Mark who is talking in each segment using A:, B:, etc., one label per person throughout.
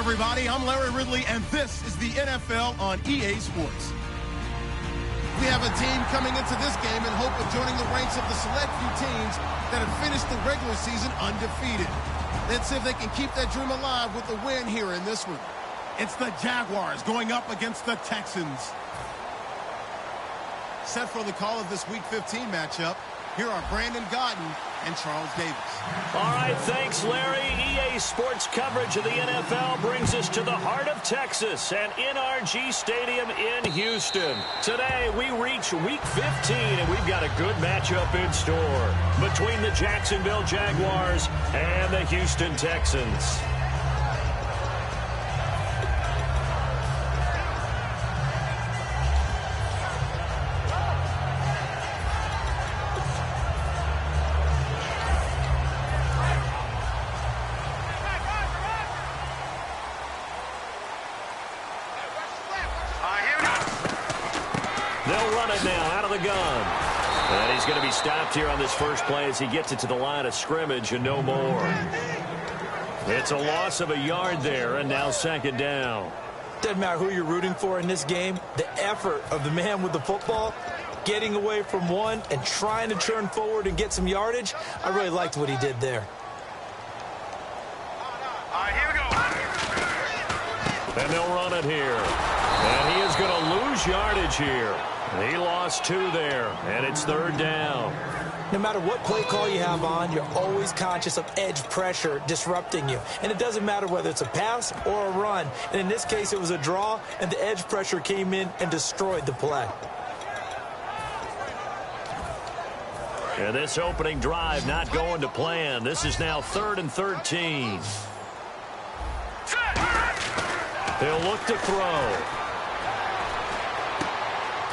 A: everybody. I'm Larry Ridley, and this is the NFL on EA Sports. We have a team coming into this game in hope of joining the ranks of the select few teams that have finished the regular season undefeated. Let's see if they can keep that dream alive with a win here in this one. It's the Jaguars going up against the Texans. Set for the call of this Week 15 matchup, here are Brandon Gaudin and Charles Davis.
B: All right, thanks, Larry. EA Sports coverage of the NFL brings us to the heart of Texas and NRG Stadium in Houston. Today, we reach Week 15, and we've got a good matchup in store between the Jacksonville Jaguars and the Houston Texans. And he's going to be stopped here on this first play as he gets it to the line of scrimmage and no more. It's a loss of a yard there, and now second down.
C: Doesn't matter who you're rooting for in this game. The effort of the man with the football, getting away from one and trying to turn forward and get some yardage, I really liked what he did there.
D: All right, here we go.
B: And they'll run it here. And he is going to lose yardage here. He lost 2 there, and it's third down.
C: No matter what play call you have on, you're always conscious of edge pressure disrupting you. And it doesn't matter whether it's a pass or a run. And in this case, it was a draw, and the edge pressure came in and destroyed the play.
B: And this opening drive not going to plan. This is now 3rd and 13. They'll look to throw.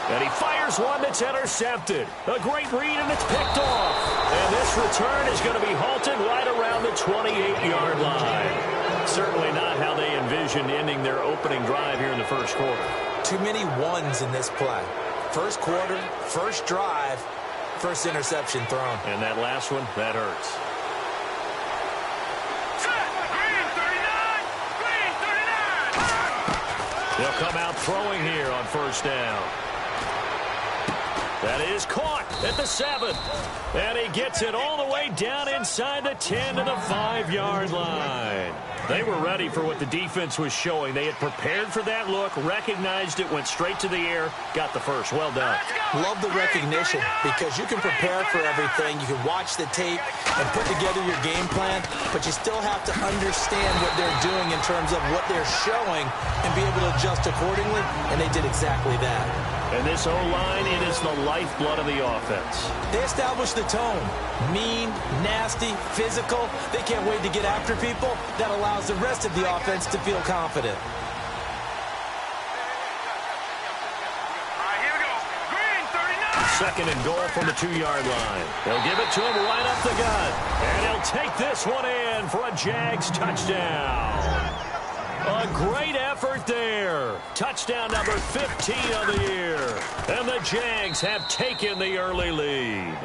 B: And he fires one that's intercepted. A great read, and it's picked off. And this return is going to be halted right around the 28-yard line. Certainly not how they envisioned ending their opening drive here in the first quarter.
C: Too many ones in this play. First quarter, first drive, first interception thrown.
B: And that last one, that hurts. They'll come out throwing here on first down. That is caught at the 7. And he gets it all the way down inside the 10 to the 5-yard line. They were ready for what the defense was showing. They had prepared for that look, recognized it, went straight to the air, got the first. Well done.
C: Love the recognition because you can prepare for everything. You can watch the tape and put together your game plan, but you still have to understand what they're doing in terms of what they're showing and be able to adjust accordingly, and they did exactly that.
B: And this O-line, it is the lifeblood of the offense.
C: They established the tone. Mean, nasty, physical. They can't wait to get after people. That allows the rest of the offense to feel confident.
D: All right, here we go. Green, 39.
B: Second and goal from the 2-yard line. They'll give it to him right up the gut. And he'll take this one in for a Jags touchdown. A great effort there. Touchdown number 15 of the year. And the Jags have taken the early lead.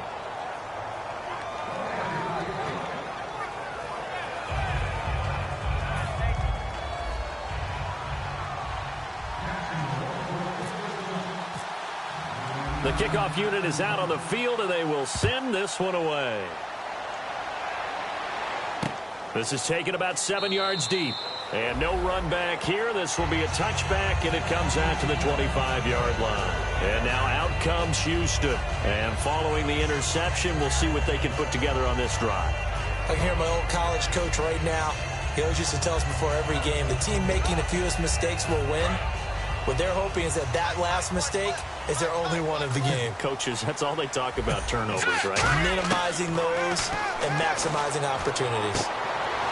B: The kickoff unit is out on the field, and they will send this one away. This is taken about 7 yards deep. And no run back here. This will be a touchback, and it comes out to the 25-yard line. And now out comes Houston. And following the interception, we'll see what they can put together on this drive.
C: I can hear my old college coach right now. He always used to tell us before every game, the team making the fewest mistakes will win. What they're hoping is that that last mistake is their only one of the game.
B: Coaches, that's all they talk about, turnovers, right?
C: Minimizing those and maximizing opportunities.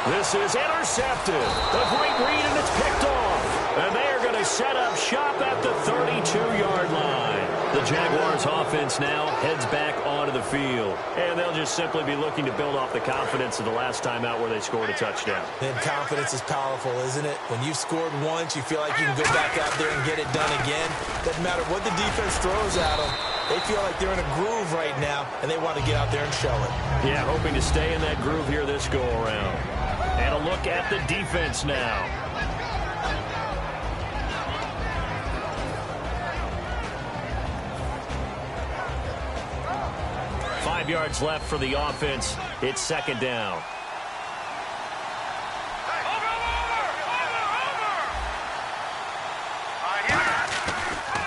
B: This is intercepted. A great read, and it's picked off. And they are going to set up shop at the 32-yard line. The Jaguars offense now heads back onto the field. And they'll just simply be looking to build off the confidence of the last time out where they scored a touchdown.
C: And confidence is powerful, isn't it? When you've scored once, you feel like you can go back out there and get it done again. Doesn't matter what the defense throws at them. They feel like they're in a groove right now, and they want to get out there and show it.
B: Yeah, hoping to stay in that groove here this go-around. And a look at the defense now. 5 yards left for the offense. It's second down.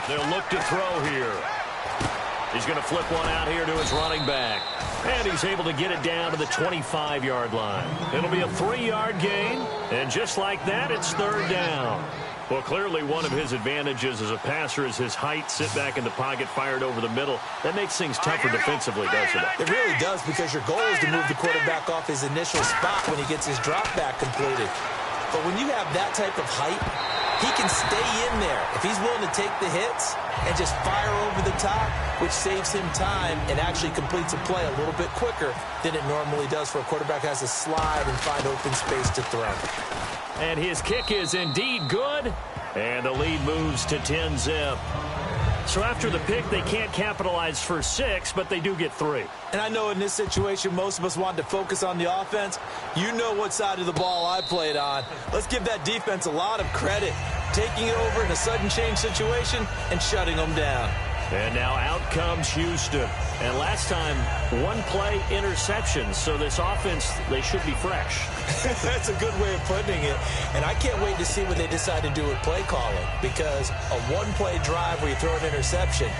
B: They'll look to throw here. He's going to flip one out here to his running back. And he's able to get it down to the 25-yard line. It'll be a 3-yard gain. And just like that, it's third down. Well, clearly one of his advantages as a passer is his height. Sit back in the pocket, fired over the middle. That makes things tougher defensively, doesn't it?
C: It really does, because your goal is to move the quarterback off his initial spot when he gets his drop back completed. But when you have that type of height, he can stay in there if he's willing to take the hits and just fire over the top, which saves him time and actually completes a play a little bit quicker than it normally does for a quarterback who has to slide and find open space to throw.
B: And his kick is indeed good, and the lead moves to 10-zip. So after the pick, they can't capitalize for 6, but they do get 3.
C: And I know in this situation, most of us wanted to focus on the offense. You know what side of the ball I played on. Let's give that defense a lot of credit, taking it over in a sudden change situation and shutting them down.
B: And now out comes Houston. And last time, 1-play interception. So this offense, they should be fresh.
C: That's a good way of putting it. And I can't wait to see what they decide to do with play calling, because a 1-play drive where you throw an interception,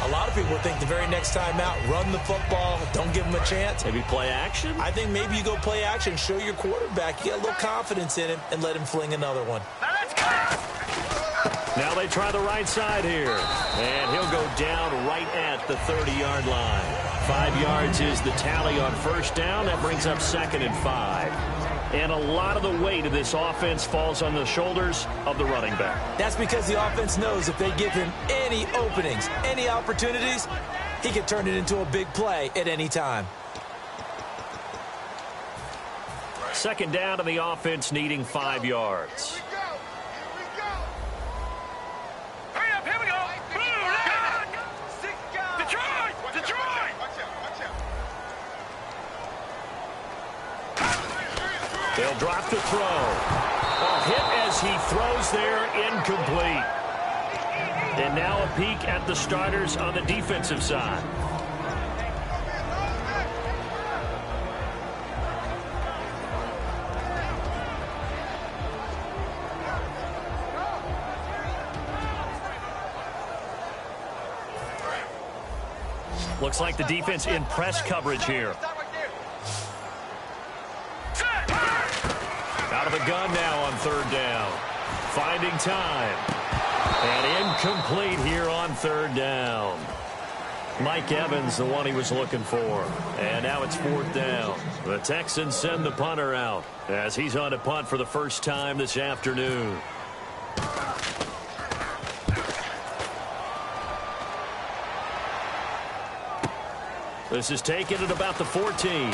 C: a lot of people think the very next time out, run the football, don't give them a chance.
B: Maybe play action?
C: I think maybe you go play action, show your quarterback, you get a little confidence in him, and let him fling another one.
B: Now they try the right side here. And he'll go down right at the 30-yard line. 5 yards is the tally on first down. That brings up 2nd and 5. And a lot of the weight of this offense falls on the shoulders of the running back.
C: That's because the offense knows if they give him any openings, any opportunities, he can turn it into a big play at any time.
B: Second down to the offense, needing 5 yards. They'll drop the throw. A hit as he throws there, incomplete. And now a peek at the starters on the defensive side. Looks like the defense in press coverage here. Out of the gun now on third down. Finding time. And incomplete here on third down. Mike Evans, the one he was looking for. And now it's fourth down. The Texans send the punter out as he's on a punt for the first time this afternoon. This is taken at about the 14.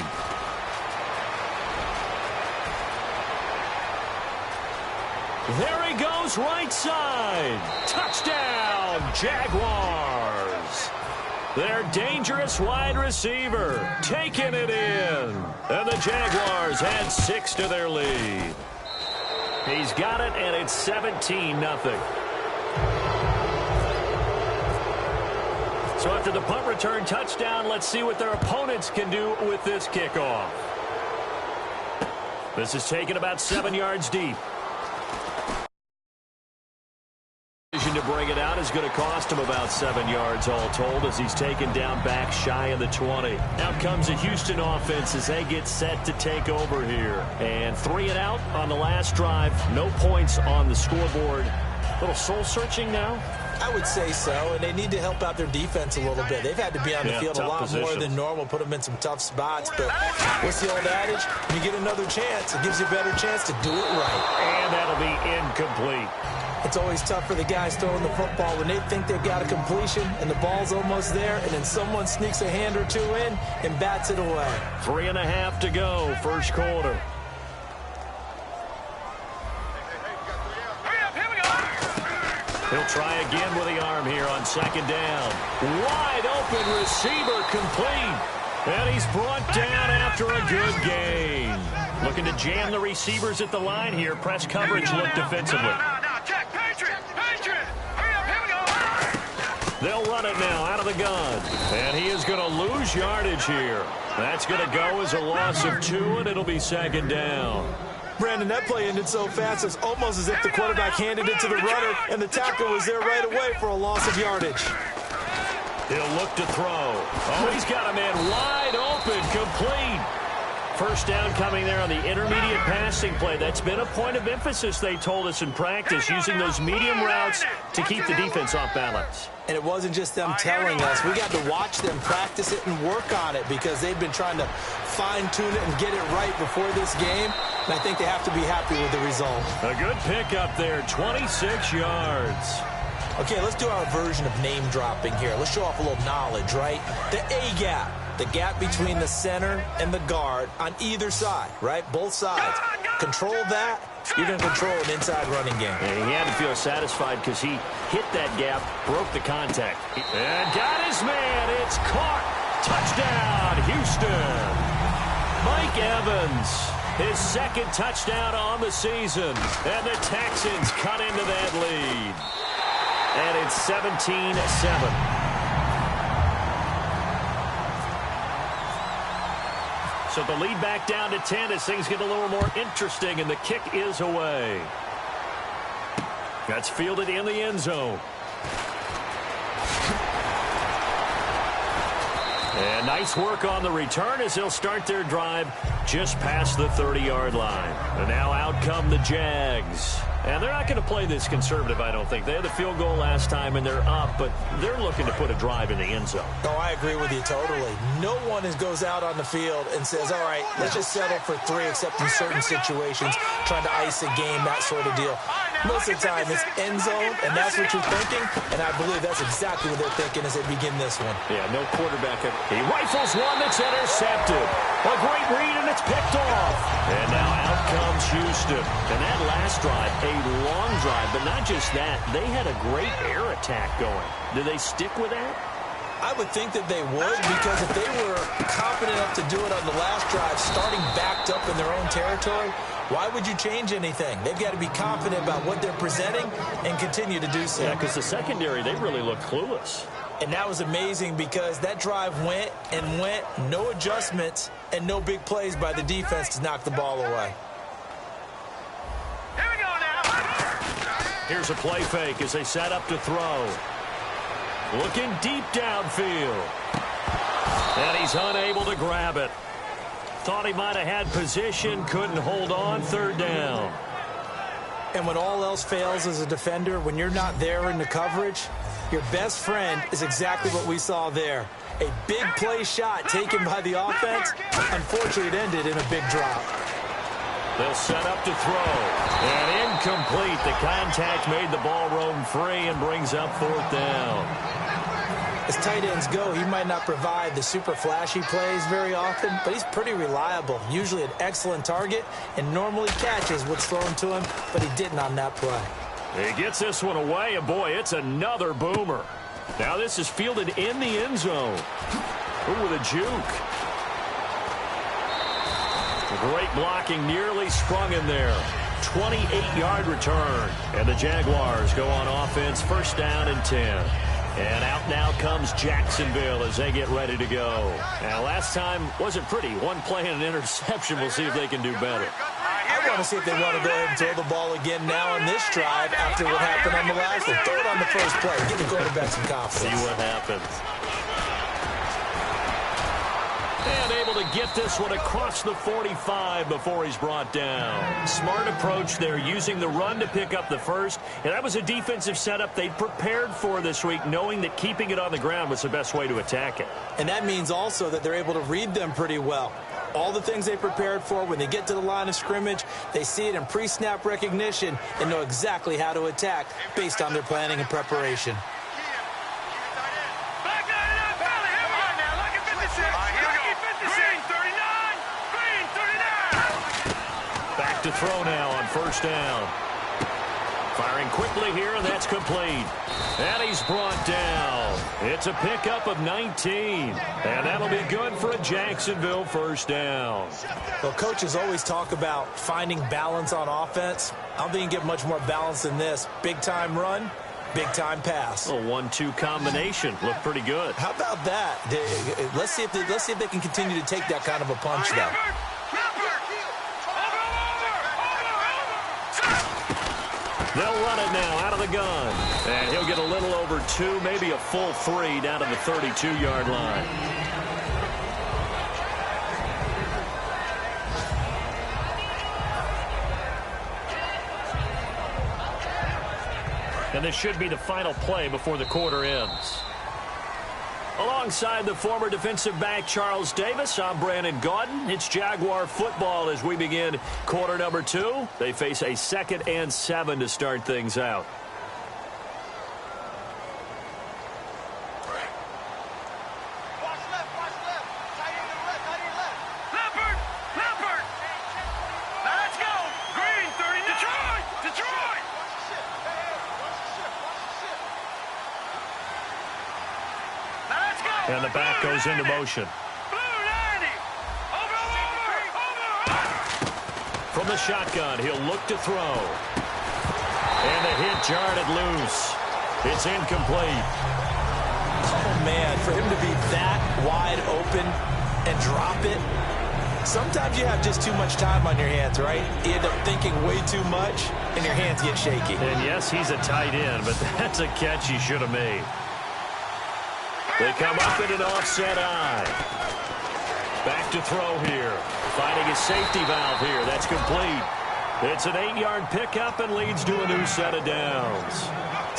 B: There he goes, right side. Touchdown, Jaguars. Their dangerous wide receiver taking it in. And the Jaguars add 6 to their lead. He's got it, and it's 17-0. So after the punt return touchdown, let's see what their opponents can do with this kickoff. This is taken about 7 yards deep. To bring it out is going to cost him about 7 yards all told, as he's taken down back shy of the 20. Out comes the Houston offense as they get set to take over here. And 3 and out on the last drive. No points on the scoreboard. A little soul-searching now?
C: I would say so, and they need to help out their defense a little bit. They've had to be on the field a lot more than normal, put them in some tough spots. But what's the old adage? When you get another chance, it gives you a better chance to do it right.
B: And that'll be incomplete.
C: It's always tough for the guys throwing the football when they think they've got a completion and the ball's almost there, and then someone sneaks a hand or two in and bats it away.
B: 3.5 to go, first quarter. He'll try again with the arm here on second down. Wide open receiver complete. And he's brought down after a good gain. Looking to jam the receivers at the line here. Press coverage look defensively. They'll run it now out of the gun. And he is going to lose yardage here. That's going to go as a loss of 2, and it'll be second down.
C: Brandon, that play ended so fast, it's almost as if the quarterback handed it to the runner, and the tackle was there right away for a loss of yardage.
B: He'll look to throw. Oh, he's got a man wide open, complete. First down coming there on the intermediate passing play. That's been a point of emphasis, they told us in practice, using those medium routes to keep the defense off balance.
C: And it wasn't just them telling us. We got to watch them practice it and work on it because they've been trying to fine-tune it and get it right before this game. And I think they have to be happy with the result.
B: A good pickup there, 26 yards.
C: Okay, let's do our version of name dropping here. Let's show off a little knowledge, right? The A-gap. The gap between the center and the guard on either side, right? Both sides. Control that, you're going to control an inside running game.
B: And he had to feel satisfied because he hit that gap, broke the contact. And got his man. It's caught. Touchdown, Houston. Mike Evans, his second touchdown on the season. And the Texans cut into that lead. And it's 17-7. So the lead back down to 10 as things get a little more interesting, and the kick is away. That's fielded in the end zone. And nice work on the return as they'll start their drive just past the 30-yard line. And now out come the Jags. And they're not going to play this conservative, I don't think. They had the field goal last time, and they're up, but they're looking to put a drive in the end zone.
C: Oh, I agree with you totally. No one goes out on the field and says, all right, let's just settle for 3, except in certain situations, trying to ice a game, that sort of deal. Most of the time, it's end zone, and that's what you're thinking, and I believe that's exactly what they're thinking as they begin this one.
B: Yeah, no quarterback. He rifles one that's intercepted. A great read, and it's picked off. And now out comes Houston. And that last drive, a long drive, but not just that. They had a great air attack going. Do they stick with that?
C: I would think that they would, because if they were confident enough to do it on the last drive, starting backed up in their own territory, why would you change anything? They've got to be confident about what they're presenting and continue to do so.
B: Yeah, because the secondary, they really look clueless.
C: And that was amazing because that drive went and went, no adjustments, and no big plays by the defense to knock the ball away.
D: Here we go now.
B: Here's a play fake as they set up to throw. Looking deep downfield. And he's unable to grab it. Thought he might have had position, couldn't hold on, third down.
C: And when all else fails as a defender, when you're not there in the coverage, your best friend is exactly what we saw there. A big play shot taken by the offense. Unfortunately, it ended in a big drop.
B: They'll set up to throw. And incomplete. The contact made the ball roam free and brings up fourth down.
C: As tight ends go, he might not provide the super flashy plays very often, but he's pretty reliable. Usually an excellent target and normally catches what's thrown to him, but he didn't on that play.
B: He gets this one away, and boy, it's another boomer. Now this is fielded in the end zone. Ooh, with a juke. Great blocking, nearly sprung in there. 28-yard return. And the Jaguars go on offense, first down and 10. And out now comes Jacksonville as they get ready to go. Now, last time wasn't pretty. One play and an interception. We'll see if they can do better.
C: I want to see if they want to go ahead and throw the ball again now on this drive after what happened on the last one. Throw it on the first play. Give the quarterback some confidence.
B: See what happens. And able to get this one across the 45 before he's brought down. Smart approach there, using the run to pick up the first. And that was a defensive setup they prepared for this week, knowing that keeping it on the ground was the best way to attack it.
C: And that means also that they're able to read them pretty well. All the things they prepared for, when they get to the line of scrimmage, they see it in pre-snap recognition and know exactly how to attack based on their planning and preparation.
B: Back to throw now on first down. Firing quickly here, and that's complete. And he's brought down. It's a pickup of 19. And that'll be good for a Jacksonville first down.
C: Well, coaches always talk about finding balance on offense. I don't think you can get much more balance than this. Big-time run, Big-time pass.
B: A 1-2 combination. Looked pretty good.
C: How about that? Let's see if they can continue to take that kind of a punch, though.
B: They'll run it now out of the gun. And he'll get a little over 2, maybe a full 3 down to the 32-yard line. And this should be the final play before the quarter ends. Alongside the former defensive back Charles Davis, I'm Brandon Gaudin. It's Jaguar football as we begin quarter number 2. They face a 2nd and 7 to start things out. And the back goes into motion. From the shotgun, he'll look to throw. And the hit jarred it loose. It's incomplete.
C: Oh, man, for him to be that wide open and drop it. Sometimes you have just too much time on your hands, right? You end up thinking way too much, and your hands get shaky.
B: And yes, he's a tight end, but that's a catch he should have made. They come up in an offset eye. Back to throw here. Finding a safety valve here. That's complete. It's an 8-yard pickup and leads to a new set of downs.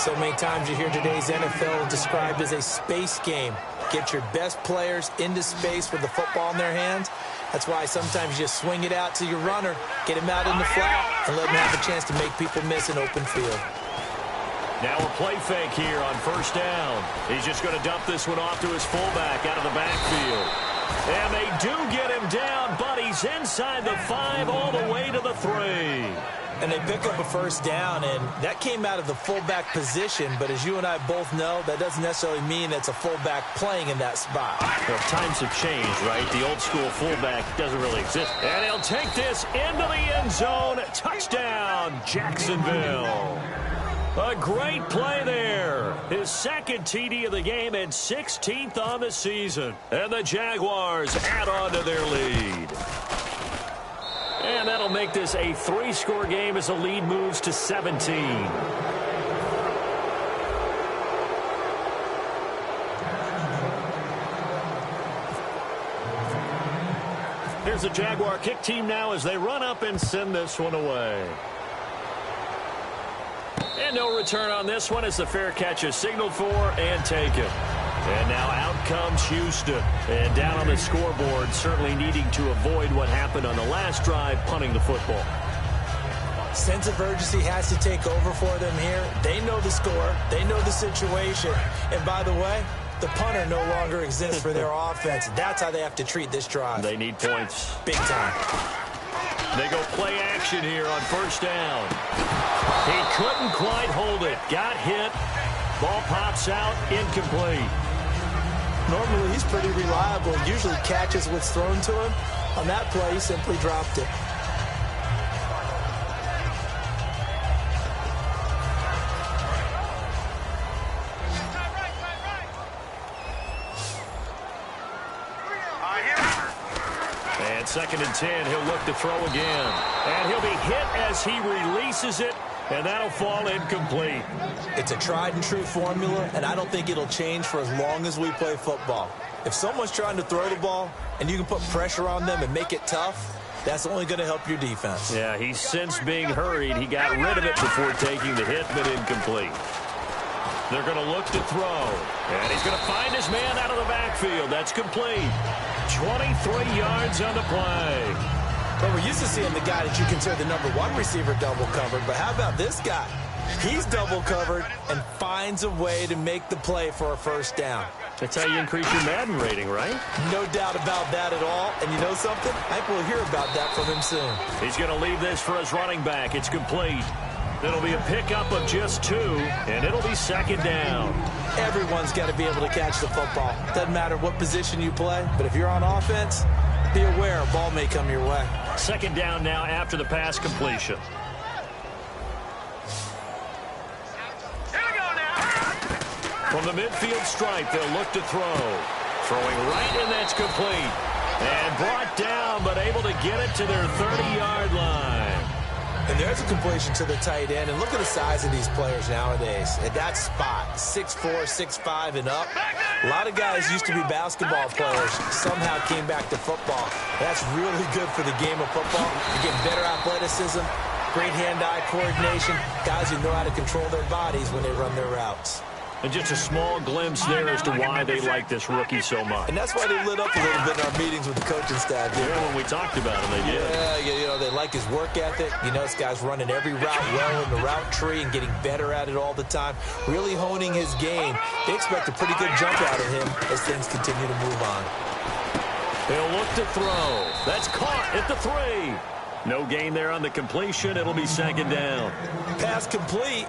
C: So many times you hear today's NFL described as a space game. Get your best players into space with the football in their hands. That's why sometimes you just swing it out to your runner, get him out in the flat, and let him have a chance to make people miss an open field.
B: Now a play fake here on first down. He's just going to dump this one off to his fullback out of the backfield. And they do get him down, but he's inside the 5 all the way to the 3.
C: And they pick up a first down, and that came out of the fullback position. But as you and I both know, that doesn't necessarily mean it's a fullback playing in that spot.
B: Well, times have changed, right? The old school fullback doesn't really exist. And he'll take this into the end zone. Touchdown, Jacksonville. A great play there. His 2nd TD of the game and 16th on the season. And the Jaguars add on to their lead. And that'll make this a 3-score game as the lead moves to 17. Here's the Jaguar kick team now as they run up and send this one away. And no return on this one as the fair catch is signaled for and taken. And now out comes Houston. And down on the scoreboard, certainly needing to avoid what happened on the last drive, punting the football.
C: Sense of urgency has to take over for them here. They know the score. They know the situation. And by the way, the punter no longer exists for their offense. That's how they have to treat this drive.
B: They need points.
C: Big time.
B: They go play action here on first down. He couldn't quite hold it. Got hit. Ball pops out. Incomplete.
C: Normally, he's pretty reliable. Usually catches what's thrown to him. On that play, he simply dropped it.
B: And 2nd and 10, he'll look to throw again. And he'll be hit as he releases it, and that'll fall incomplete.
C: It's a tried-and-true formula, and I don't think it'll change for as long as we play football. If someone's trying to throw the ball, and you can put pressure on them and make it tough, that's only going to help your defense.
B: Yeah, he's since being hurried. He got rid of it before taking the hit, but incomplete. They're going to look to throw. And he's going to find his man out of the backfield. That's complete. 23 yards on the play.
C: Well, we're used to seeing the guy that you consider the #1 receiver double covered, but how about this guy? He's double covered and finds a way to make the play for a first down.
B: That's how you increase your Madden rating, right?
C: No doubt about that at all. And you know something? I think we'll hear about that from him soon.
B: He's going to leave this for his running back. It's complete. It'll be a pickup of just 2, and it'll be 2nd down.
C: Everyone's got to be able to catch the football. Doesn't matter what position you play, but if you're on offense, be aware a ball may come your way.
B: 2nd down now after the pass completion.
D: Here we go now.
B: From the midfield stripe, they'll look to throw. Throwing right, and that's complete. And brought down, but able to get it to their 30-yard line.
C: And there's a completion to the tight end. And look at the size of these players nowadays. At that spot, 6'4", 6'5", and up. A lot of guys used to be basketball players, somehow came back to football. That's really good for the game of football. You get better athleticism, great hand-eye coordination, guys who know how to control their bodies when they run their routes.
B: And just a small glimpse there as to why they like this rookie so much.
C: And that's why they lit up a little bit in our meetings with the coaching staff.
B: Yeah, when we talked about him, they did.
C: Yeah, you know, they like his work ethic. You know, this guy's running every route well in the route tree and getting better at it all the time, really honing his game. They expect a pretty good jump out of him as things continue to move on.
B: They'll look to throw. That's caught at the 3. No gain there on the completion. It'll be second down.
C: Pass complete.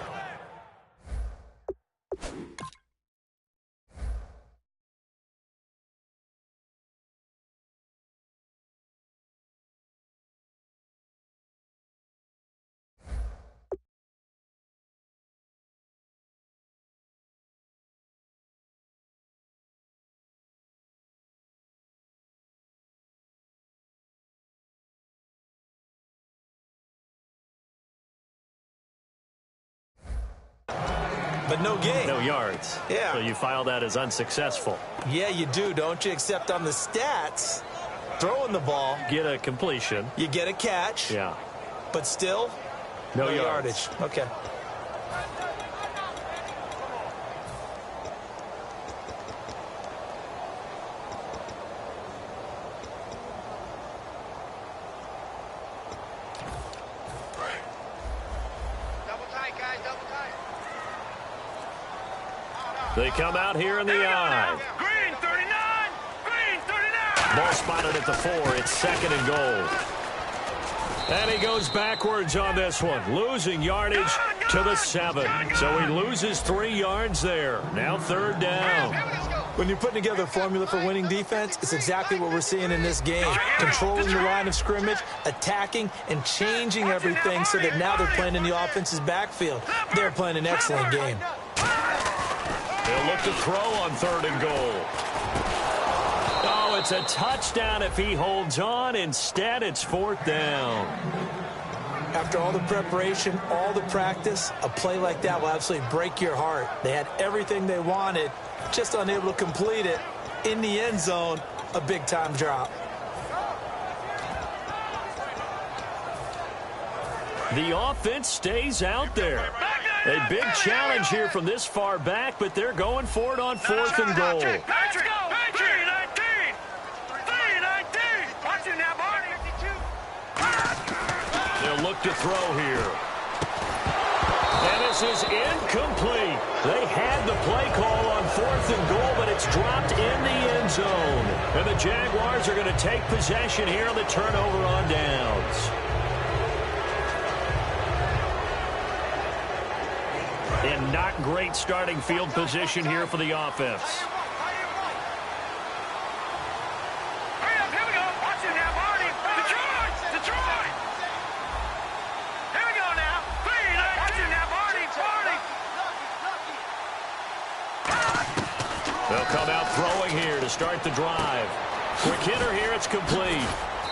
C: But no gain.
B: No yards.
C: Yeah.
B: So you file that as unsuccessful.
C: Yeah, you do, don't you? Except on the stats, throwing the ball.
B: Get a completion.
C: You get a catch.
B: Yeah.
C: But still,
B: no
C: yardage. Okay.
B: They come out here in the eye.
D: Green 39! Green 39!
B: Ball spotted at the 4. It's second and goal. And he goes backwards on this one, losing yardage to the 7. So he loses 3 yards there. Now third down.
C: When you're putting together a formula for winning defense, it's exactly what we're seeing in this game. Controlling the line of scrimmage, attacking, and changing everything so that now they're playing in the offense's backfield. They're playing an excellent game.
B: They'll look to throw on third and goal. Oh, it's a touchdown if he holds on. Instead, it's fourth down.
C: After all the preparation, all the practice, a play like that will absolutely break your heart. They had everything they wanted, just unable to complete it. In the end zone, a big-time drop.
B: The offense stays out there. A big challenge here from this far back, but they're going for it on fourth and goal.
D: Patrick! 319! 319! Watching that, Barney!
B: They'll look to throw here. And this is incomplete. They had the play call on fourth and goal, but it's dropped in the end zone. And the Jaguars are going to take possession here on the turnover on downs. And not great starting field position here for the offense.
D: Hurry up, here we go. Watching that, Barney. Detroit! Detroit! Here we go now. 319! Watching that, Barney.
B: They'll come out throwing here to start the drive. Quick hitter here, it's complete.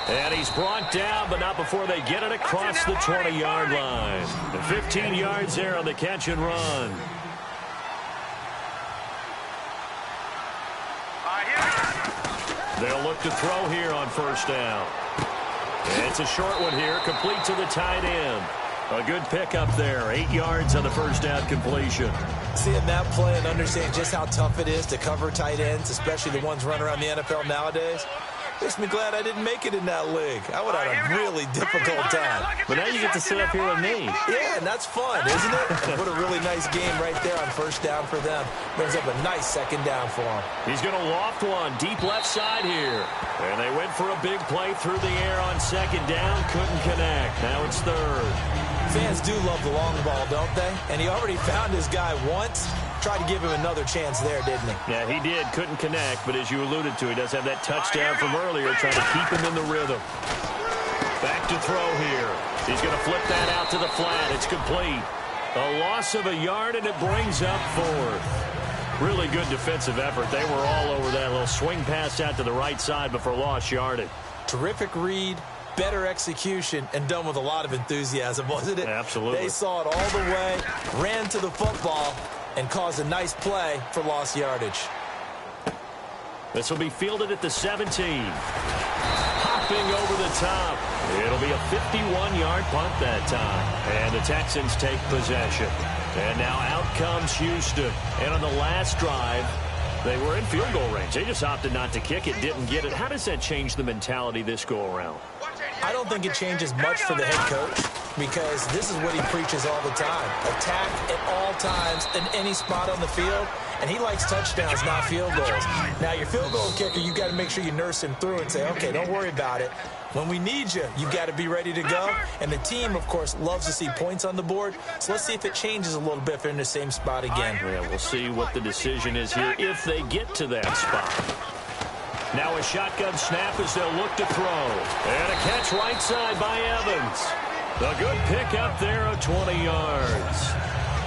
B: And he's brought down, but not before they get it across the 20-yard line. And 15 yards there on the catch and run. They'll look to throw here on first down. And it's a short one here, complete to the tight end. A good pickup there, 8 yards on the first down completion.
C: Seeing that play and understanding just how tough it is to cover tight ends, especially the ones running around the NFL nowadays, makes me glad I didn't make it in that league. I would have had a really difficult time.
B: But now you get to sit up here with me.
C: Yeah, and that's fun, isn't it? What a really nice game right there on first down for them. Brings up a nice second down for them.
B: He's going to loft one deep left side here. And they went for a big play through the air on second down. Couldn't connect. Now it's third.
C: Fans do love the long ball, don't they? And he already found his guy once. Tried to give him another chance there, didn't he?
B: Yeah, he did. Couldn't connect, but as you alluded to, he does have that touchdown from earlier, trying to keep him in the rhythm. Back to throw here. He's going to flip that out to the flat. It's complete. A loss of a yard, and it brings up fourth. Really good defensive effort. They were all over that little swing pass out to the right side before lost yardage.
C: Terrific read, better execution, and done with a lot of enthusiasm, wasn't it?
B: Absolutely.
C: They saw it all the way, ran to the football, and caused a nice play for lost yardage.
B: This will be fielded at the 17. Hopping over the top. It'll be a 51-yard punt that time. And the Texans take possession. And now out comes Houston. And on the last drive, they were in field goal range. They just opted not to kick it, didn't get it. How does that change the mentality this go-around?
C: I don't think it changes much for the head coach because this is what he preaches all the time. Attack at all times in any spot on the field, and he likes touchdowns, not field goals. Now, your field goal kicker, you got to make sure you nurse him through and say, okay, don't worry about it. When we need you, you got to be ready to go. And the team, of course, loves to see points on the board. So let's see if it changes a little bit if they're in the same spot again.
B: Yeah, we'll see what the decision is here if they get to that spot. Now a shotgun snap as they'll look to throw. And a catch right side by Evans. A good pickup there of 20 yards.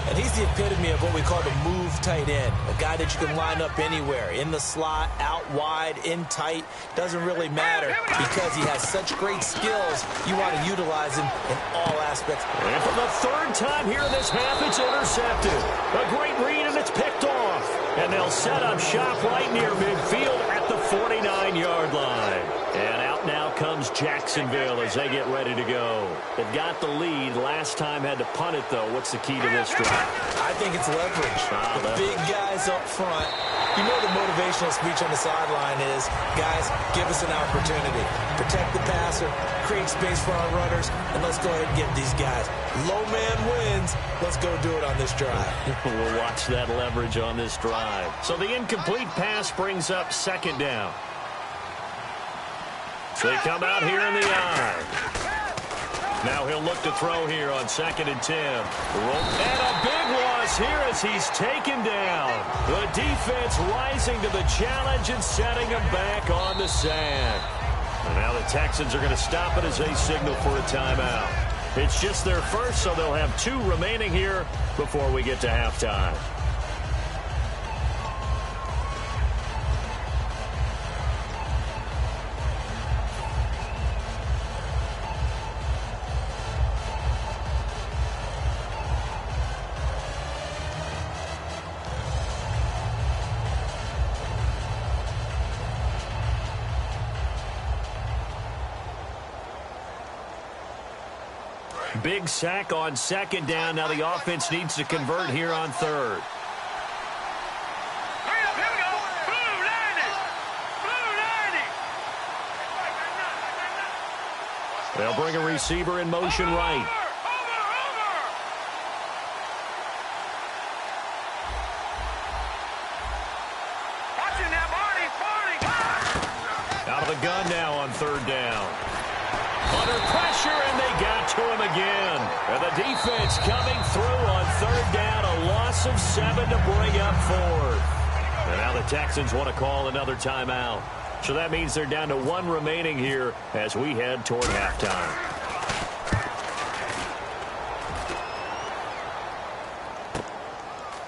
C: And he's the epitome of what we call the move tight end. A guy that you can line up anywhere. In the slot, out wide, in tight. Doesn't really matter because he has such great skills. You want to utilize him in all aspects.
B: And for the third time here in this half, it's intercepted. A great read, and it's picked off. And they'll set up shop right near midfield at the 49-yard line. And out now comes Jacksonville as they get ready to go. They've got the lead. Last time had to punt it, though. What's the key to this drive?
C: I think it's leverage. The big guys up front. You know the motivational speech on the sideline is, guys, give us an opportunity. Protect the passer, create space for our runners, and let's go ahead and get these guys. Low man wins. Let's go do it on this drive.
B: We'll watch that leverage on this drive. So the incomplete pass brings up second down. So they come out here in the eye. Now he'll look to throw here on 2nd and 10. And a big loss here as he's taken down. The defense rising to the challenge and setting him back on the sand. And now the Texans are going to stop it as they signal for a timeout. It's just their first, so they'll have 2 remaining here before we get to halftime. Big sack on 2nd down. Now the offense needs to convert here on 3rd.
D: Hurry up, here we go. Blue 90. Blue 90.
B: They'll bring a receiver in motion right.
D: Over. Watching now, Barney.
B: Out of the gun now on 3rd down. Under pressure, and they got to him again. And the defense coming through on 3rd down. A loss of 7 to bring up 4th. And now the Texans want to call another timeout. So that means they're down to 1 remaining here as we head toward halftime.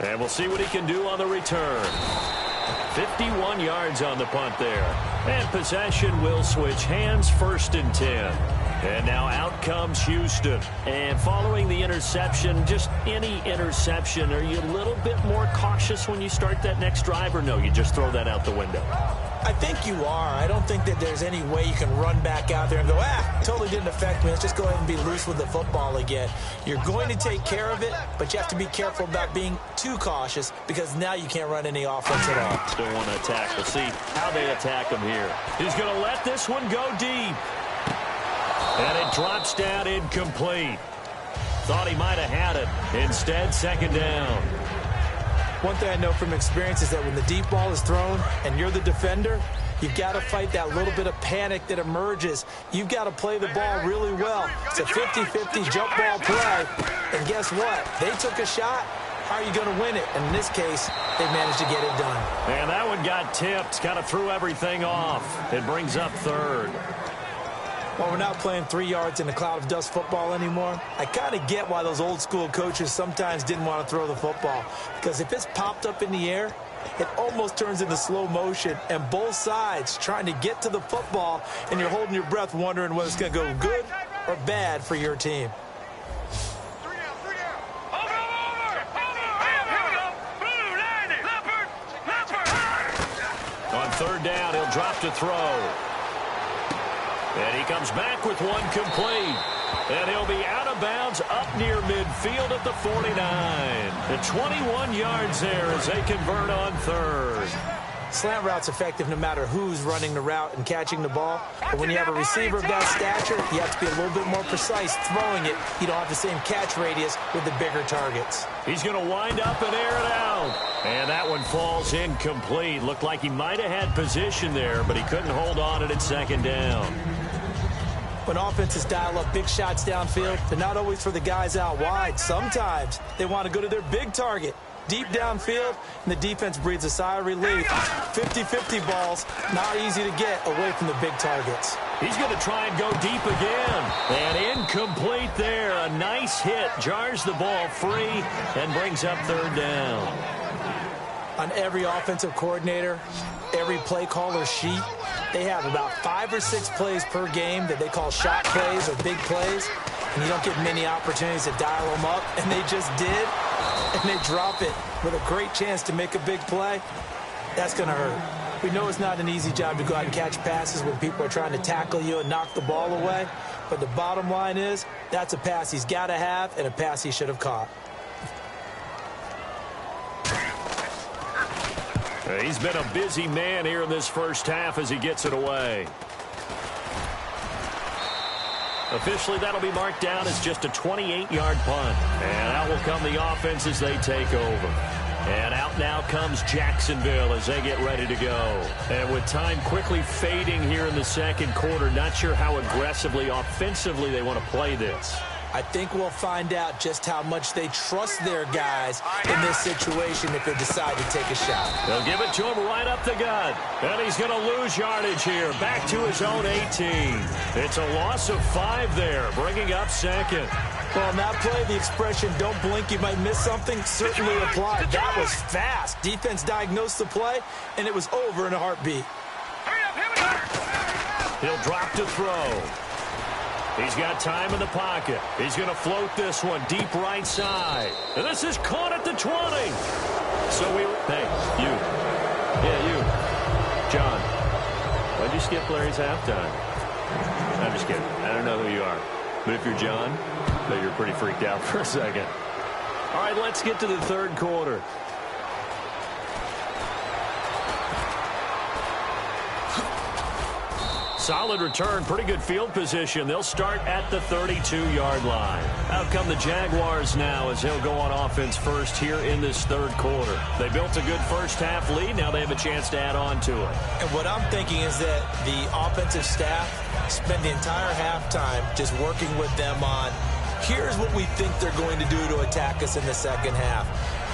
B: And we'll see what he can do on the return. 51 yards on the punt there. And possession will switch hands, 1st and 10. And now out comes Houston. And following the interception, just any interception, are you a little bit more cautious when you start that next drive, or no, you just throw that out the window?
C: I think you are. I don't think that there's any way you can run back out there and go, totally didn't affect me. Let's just go ahead and be loose with the football again. You're going to take care of it, but you have to be careful about being too cautious because now you can't run any offense at all.
B: Still want to attack. We'll see how they attack him here. He's going to let this one go deep. And it drops down incomplete. Thought he might have had it. Instead, 2nd down.
C: One thing I know from experience is that when the deep ball is thrown and you're the defender, you've got to fight that little bit of panic that emerges. You've got to play the ball really well. It's a 50-50 jump ball play. And guess what? They took a shot. How are you going to win it? And in this case, they managed to get it done.
B: And that one got tipped. Kind of threw everything off. It brings up 3rd.
C: Well, we're not playing 3 yards in a cloud of dust football anymore. I kind of get why those old school coaches sometimes didn't want to throw the football. Because if it's popped up in the air, it almost turns into slow motion, and both sides trying to get to the football, and you're holding your breath wondering whether it's going to go good or bad for your team.
B: On third down, he'll drop to throw. And he comes back with one complete. And he'll be out of bounds up near midfield at the 49. The 21 yards there as they convert on third.
C: Slant route's effective no matter who's running the route and catching the ball. But when you have a receiver of that stature, you have to be a little bit more precise throwing it. You don't have the same catch radius with the bigger targets.
B: He's going to wind up and air it out. And that one falls incomplete. Looked like he might have had position there, but he couldn't hold on at second down.
C: When offenses dial up big shots downfield, they're not always for the guys out wide. Sometimes they want to go to their big target. Deep downfield, and the defense breathes a sigh of relief. 50-50 balls, not easy to get away from the big targets.
B: He's going to try and go deep again. And incomplete there. A nice hit. Jars the ball free and brings up third down.
C: On every offensive coordinator, every play caller sheet, they have about 5 or 6 plays per game that they call shot plays or big plays. And you don't get many opportunities to dial them up. And they just did. And they drop it with a great chance to make a big play. That's going to hurt. We know it's not an easy job to go out and catch passes when people are trying to tackle you and knock the ball away. But the bottom line is, that's a pass he's got to have and a pass he should have caught.
B: He's been a busy man here in this first half as he gets it away. Officially, that'll be marked down as just a 28-yard punt. And out will come the offense as they take over. And out now comes Jacksonville as they get ready to go. And with time quickly fading here in the second quarter, not sure how aggressively, offensively they want to play this.
C: I think we'll find out just how much they trust their guys in this situation if they decide to take a shot.
B: They'll give it to him right up the gut. And he's going to lose yardage here. Back to his own 18. It's a loss of 5 there, bringing up second.
C: Well, in that play, the expression, don't blink, you might miss something, certainly applied. That was fast. Defense diagnosed the play, and it was over in a heartbeat.
B: He'll drop to throw. He's got time in the pocket. He's going to float this one deep right side. And this is caught at the 20. So hey, you. Yeah, you. John, why'd you skip Larry's halftime? I'm just kidding. I don't know who you are. But if you're John, I bet you're pretty freaked out for a second. All right, let's get to the third quarter. Solid return, pretty good field position. They'll start at the 32-yard line. Out come the Jaguars now as they'll go on offense first here in this third quarter. They built a good first-half lead. Now they have a chance to add on to it.
C: And what I'm thinking is that the offensive staff spend the entire halftime just working with them on, here's what we think they're going to do to attack us in the second half.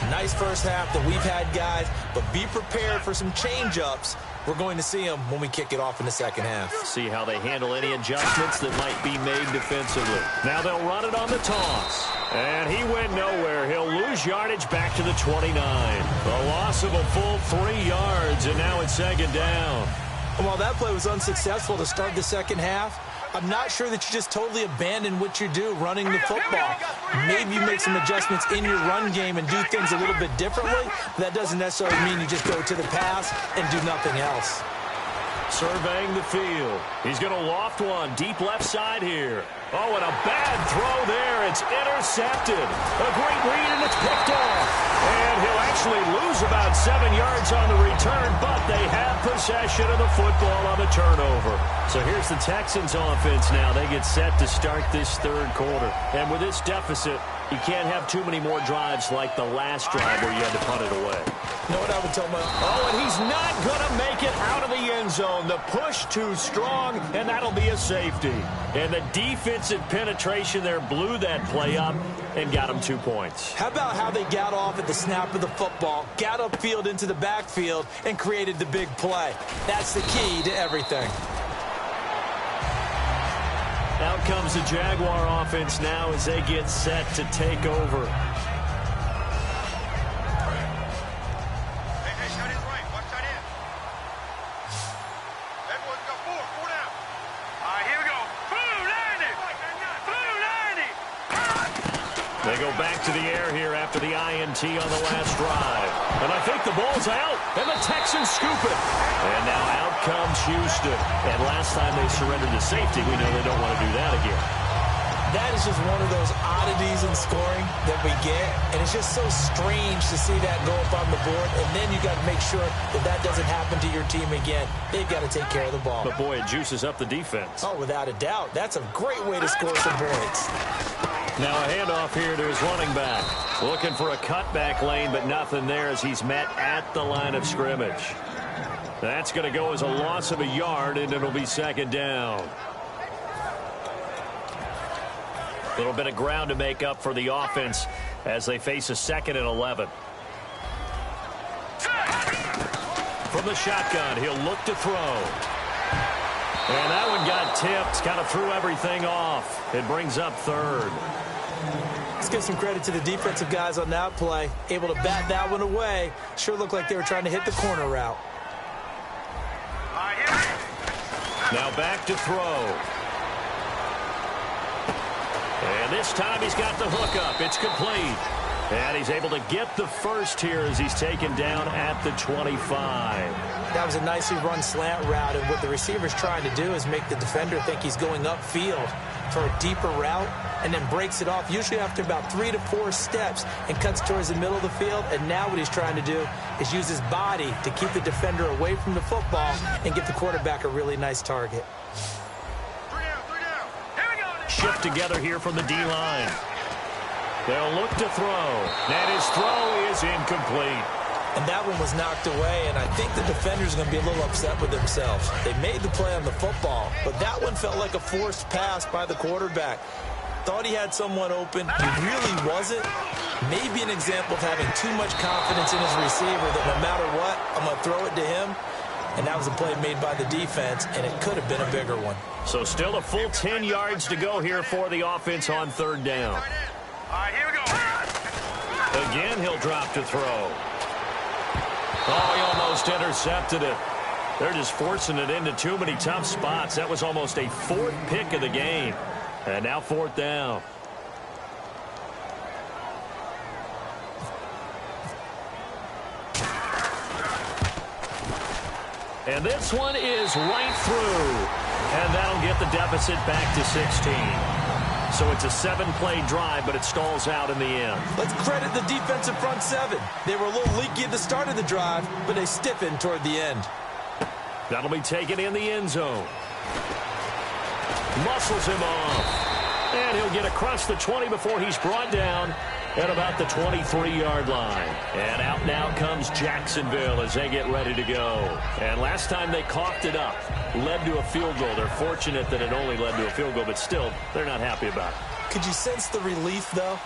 C: Nice first half that we've had, guys, but be prepared for some change-ups. We're going to see them when we kick it off in the second half.
B: See how they handle any adjustments that might be made defensively. Now they'll run it on the toss. And he went nowhere. He'll lose yardage back to the 29. A loss of a full 3 yards, and now it's second down.
C: While that play was unsuccessful to start the second half, I'm not sure that you just totally abandon what you do running the football. Maybe you make some adjustments in your run game and do things a little bit differently. That doesn't necessarily mean you just go to the pass and do nothing else.
B: Surveying the field. He's going to loft one deep left side here. Oh, and a bad throw there. It's intercepted. A great read, and it's picked off. And he'll actually lose about 7 yards on the return, but they have possession of the football on the turnover. So here's the Texans offense now. They get set to start this third quarter. And with this deficit, you can't have too many more drives like the last drive where you had to punt it away.
C: You know what I would tell my...
B: Oh, and he's not going to make it out of the end zone. The push too strong, and that'll be a safety. And the defensive penetration there blew that play up and got him 2 points.
C: How about how they got off at the snap of the football, got upfield into the backfield, and created the big play? That's the key to everything.
B: Out comes the Jaguar offense now as they get set to take over. They go back to the air here after the INT on the last drive. And I think the ball's out, and the Texans scoop it. And now out comes Houston. And last time they surrendered to safety, we know they don't want to do that again.
C: That is just one of those oddities in scoring that we get, and it's just so strange to see that go up on the board, and then you got to make sure that that doesn't happen to your team again. They've got to take care of the ball.
B: But, boy, it juices up the defense.
C: Oh, without a doubt. That's a great way to score some points.
B: Now a handoff here to his running back. Looking for a cutback lane, but nothing there as he's met at the line of scrimmage. That's going to go as a loss of a yard, and it'll be second down. A little bit of ground to make up for the offense as they face a 2nd and 11. From the shotgun, he'll look to throw. And that one got tipped, kind of threw everything off. It brings up 3rd.
C: Let's give some credit to the defensive guys on that play. Able to bat that one away. Sure looked like they were trying to hit the corner route.
B: Now back to throw. And this time he's got the hook up. It's complete. And he's able to get the first here as he's taken down at the 25.
C: That was a nicely run slant route, and what the receiver's trying to do is make the defender think he's going upfield for a deeper route and then breaks it off, usually after about 3 to 4 steps, and cuts towards the middle of the field. And now what he's trying to do is use his body to keep the defender away from the football and give the quarterback a really nice target.
B: Shift together here from the D-line. They'll look to throw. And his throw is incomplete.
C: And that one was knocked away, and I think the defender's going to be a little upset with themselves. They made the play on the football, but that one felt like a forced pass by the quarterback. Thought he had someone open. He really wasn't. Maybe an example of having too much confidence in his receiver that no matter what, I'm going to throw it to him. And that was a play made by the defense, and it could have been a bigger one.
B: So still a full 10 yards to go here for the offense on 3rd down.
D: All right, here we go.
B: Again, he'll drop to throw. Oh, he almost intercepted it. They're just forcing it into too many tough spots. That was almost a 4th pick of the game. And now 4th down. And this one is right through. And that'll get the deficit back to 16. So it's a 7-play drive, but it stalls out in the end.
C: Let's credit the defensive front 7. They were a little leaky at the start of the drive, but they stiffened toward the end.
B: That'll be taken in the end zone. Muscles him off. And he'll get across the 20 before he's brought down at about the 23-yard line. And out now comes Jacksonville as they get ready to go. And last time they coughed it up, led to a field goal. They're fortunate that it only led to a field goal, but still, they're not happy about it.
C: Could you sense the relief, though,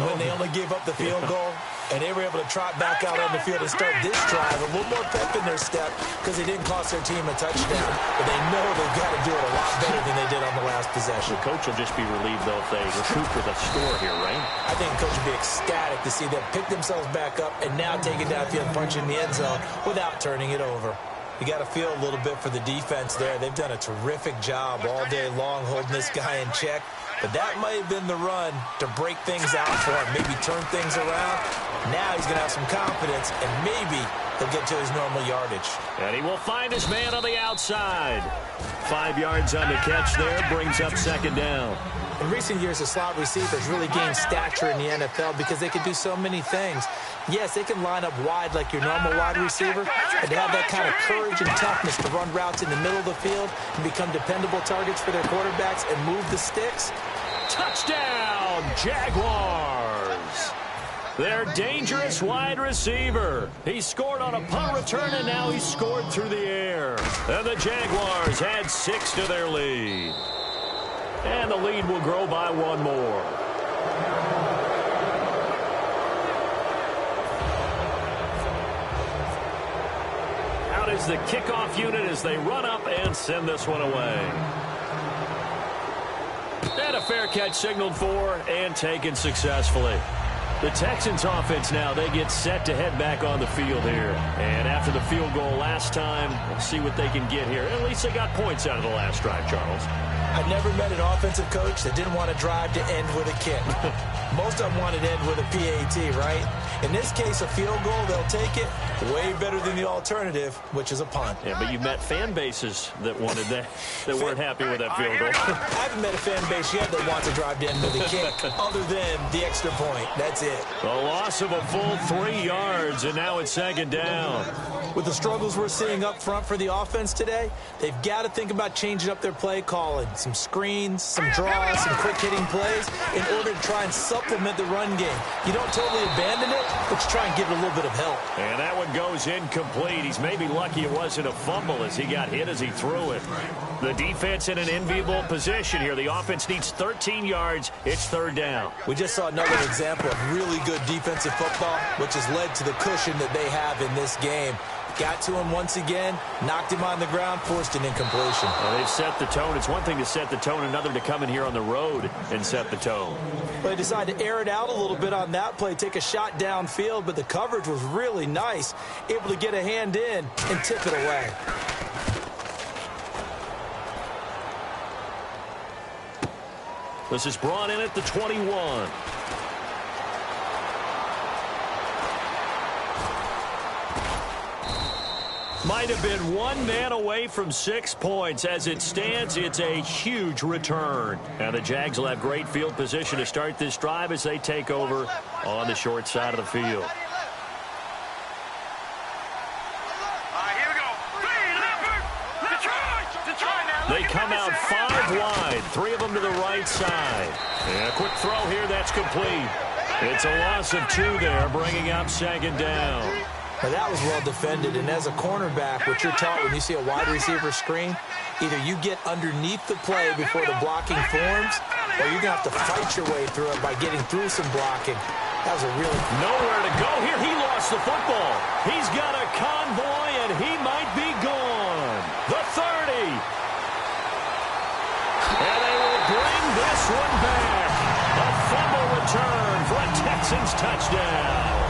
C: when they only gave up the field goal? And they were able to trot back out on the field and start this drive. A little more pep in their step because they didn't cost their team a touchdown. But they know they've got to do it a lot better than they did on the last possession.
B: The coach will just be relieved, though, if they recoup with a score here, right?
C: I think the coach will be ecstatic to see them pick themselves back up and now take it downfield and punch in the end zone without turning it over. You got to feel a little bit for the defense there. They've done a terrific job all day long holding this guy in check. But that might have been the run to break things out for him, maybe turn things around. Now he's going to have some confidence, and maybe he'll get to his normal yardage.
B: And he will find his man on the outside. 5 yards on the catch there, brings up 2nd down.
C: In recent years, the slot receivers really gained stature in the NFL because they can do so many things. Yes, they can line up wide like your normal wide receiver, but they have that kind of courage and toughness to run routes in the middle of the field and become dependable targets for their quarterbacks and move the sticks.
B: Touchdown, Jaguars! Their dangerous wide receiver. He scored on a punt return, and now he's scored through the air. And the Jaguars add 6 to their lead. And the lead will grow by 1 more. Out is the kickoff unit as they run up and send this one away. And a fair catch signaled for and taken successfully. The Texans offense now, they get set to head back on the field here. And after the field goal last time, we'll see what they can get here. At least they got points out of the last drive, Charles.
C: I never met an offensive coach that didn't want to drive to end with a kick. Most of them wanted to end with a PAT, right? In this case, a field goal, they'll take it. Way better than the alternative, which is a punt.
B: Yeah, but you've met fan bases that wanted that weren't happy with that field goal.
C: I haven't met a fan base yet that wants to drive to end with a kick other than the extra point. That's it.
B: A loss of a full 3 yards, and now it's second down.
C: With the struggles we're seeing up front for the offense today, they've got to think about changing up their play calling. Some screens, some draws, some quick-hitting plays in order to try and supplement the run game. You don't totally abandon it, but you try and give it a little bit of help.
B: And that one goes incomplete. He's maybe lucky it wasn't a fumble as he got hit as he threw it. The defense in an enviable position here. The offense needs 13 yards. It's third down.
C: We just saw another example of really good defensive football, which has led to the cushion that they have in this game. Got to him once again, knocked him on the ground, forced an incompletion.
B: Well, they've set the tone. It's one thing to set the tone, another to come in here on the road and set the tone.
C: Well, they decided to air it out a little bit on that play, take a shot downfield, but the coverage was really nice, able to get a hand in and tip it away.
B: This is brought in at the 21. Might have been one man away from 6 points. As it stands, it's a huge return. Now the Jags will have great field position to start this drive as they take over on the short side of the field. They come out 5 wide, 3 of them to the right side. And a quick throw here, that's complete. It's a loss of 2 there, bringing up second down.
C: Now that was well defended, and as a cornerback, what you're taught when you see a wide receiver screen, either you get underneath the play before the blocking forms, or you're going to have to fight your way through it by getting through some blocking. That was a really...
B: Nowhere to go here. He lost the football. He's got a convoy, and he might be gone. The 30. And they will bring this one back. A fumble return for a Texans touchdown.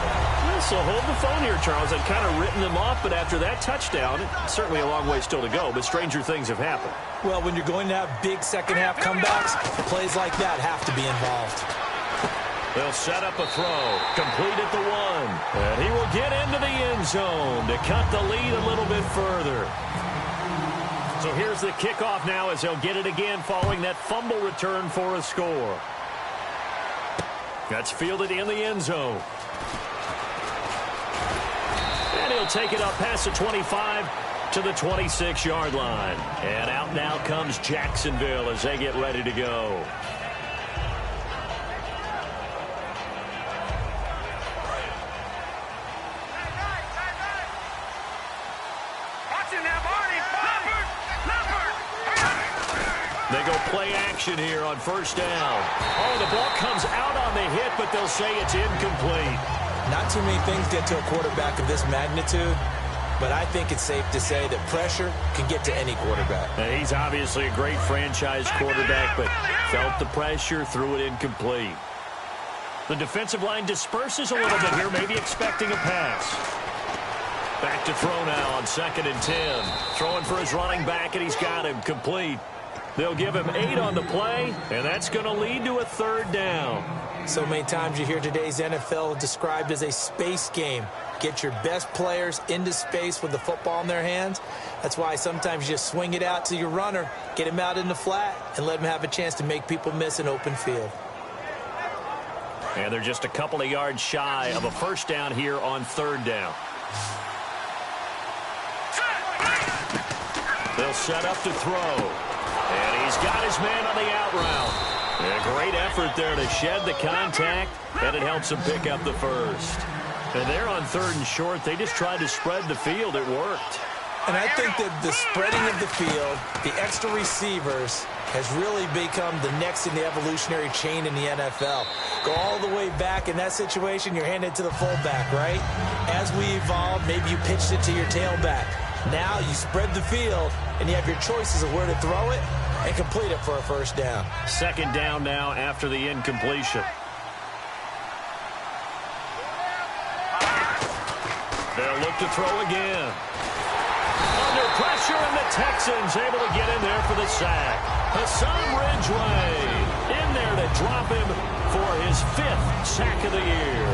B: So hold the phone here, Charles. I'd kind of written them off, but after that touchdown, it's certainly a long way still to go, but stranger things have happened.
C: Well, when you're going to have big second-half comebacks, plays like that have to be involved.
B: They'll set up a throw, complete at the 1, and he will get into the end zone to cut the lead a little bit further. So here's the kickoff now as they'll get it again following that fumble return for a score. That's fielded in the end zone. He'll take it up past the 25 to the 26-yard line. And out now comes Jacksonville as they get ready to go. They go play action here on first down. Oh, the ball comes out on the hit, but they'll say it's incomplete.
C: Not too many things get to a quarterback of this magnitude, but I think it's safe to say that pressure can get to any quarterback.
B: And he's obviously a great franchise quarterback, but felt the pressure, threw it incomplete. The defensive line disperses a little bit here, maybe expecting a pass. Back to throw now on 2nd and 10. Throwing for his running back, and he's got him complete. They'll give him 8 on the play, and that's going to lead to a third down.
C: So many times you hear today's NFL described as a space game. Get your best players into space with the football in their hands. That's why sometimes you just swing it out to your runner, get him out in the flat, and let him have a chance to make people miss an open field.
B: And they're just a couple of yards shy of a first down here on third down. They'll set up to throw. And he's got his man on the out route. A great effort there to shed the contact, and it helps him pick up the first. And they're on 3rd and short. They just tried to spread the field. It worked.
C: And I think that the spreading of the field, the extra receivers, has really become the next in the evolutionary chain in the NFL. Go all the way back in that situation, you're handed to the fullback, right? As we evolve, maybe you pitched it to your tailback. Now you spread the field, and you have your choices of where to throw it and complete it for a first down.
B: Second down now after the incompletion. They'll look to throw again. Under pressure, and the Texans able to get in there for the sack. Hassan Ridgeway in there to drop him for his 5th sack of the year.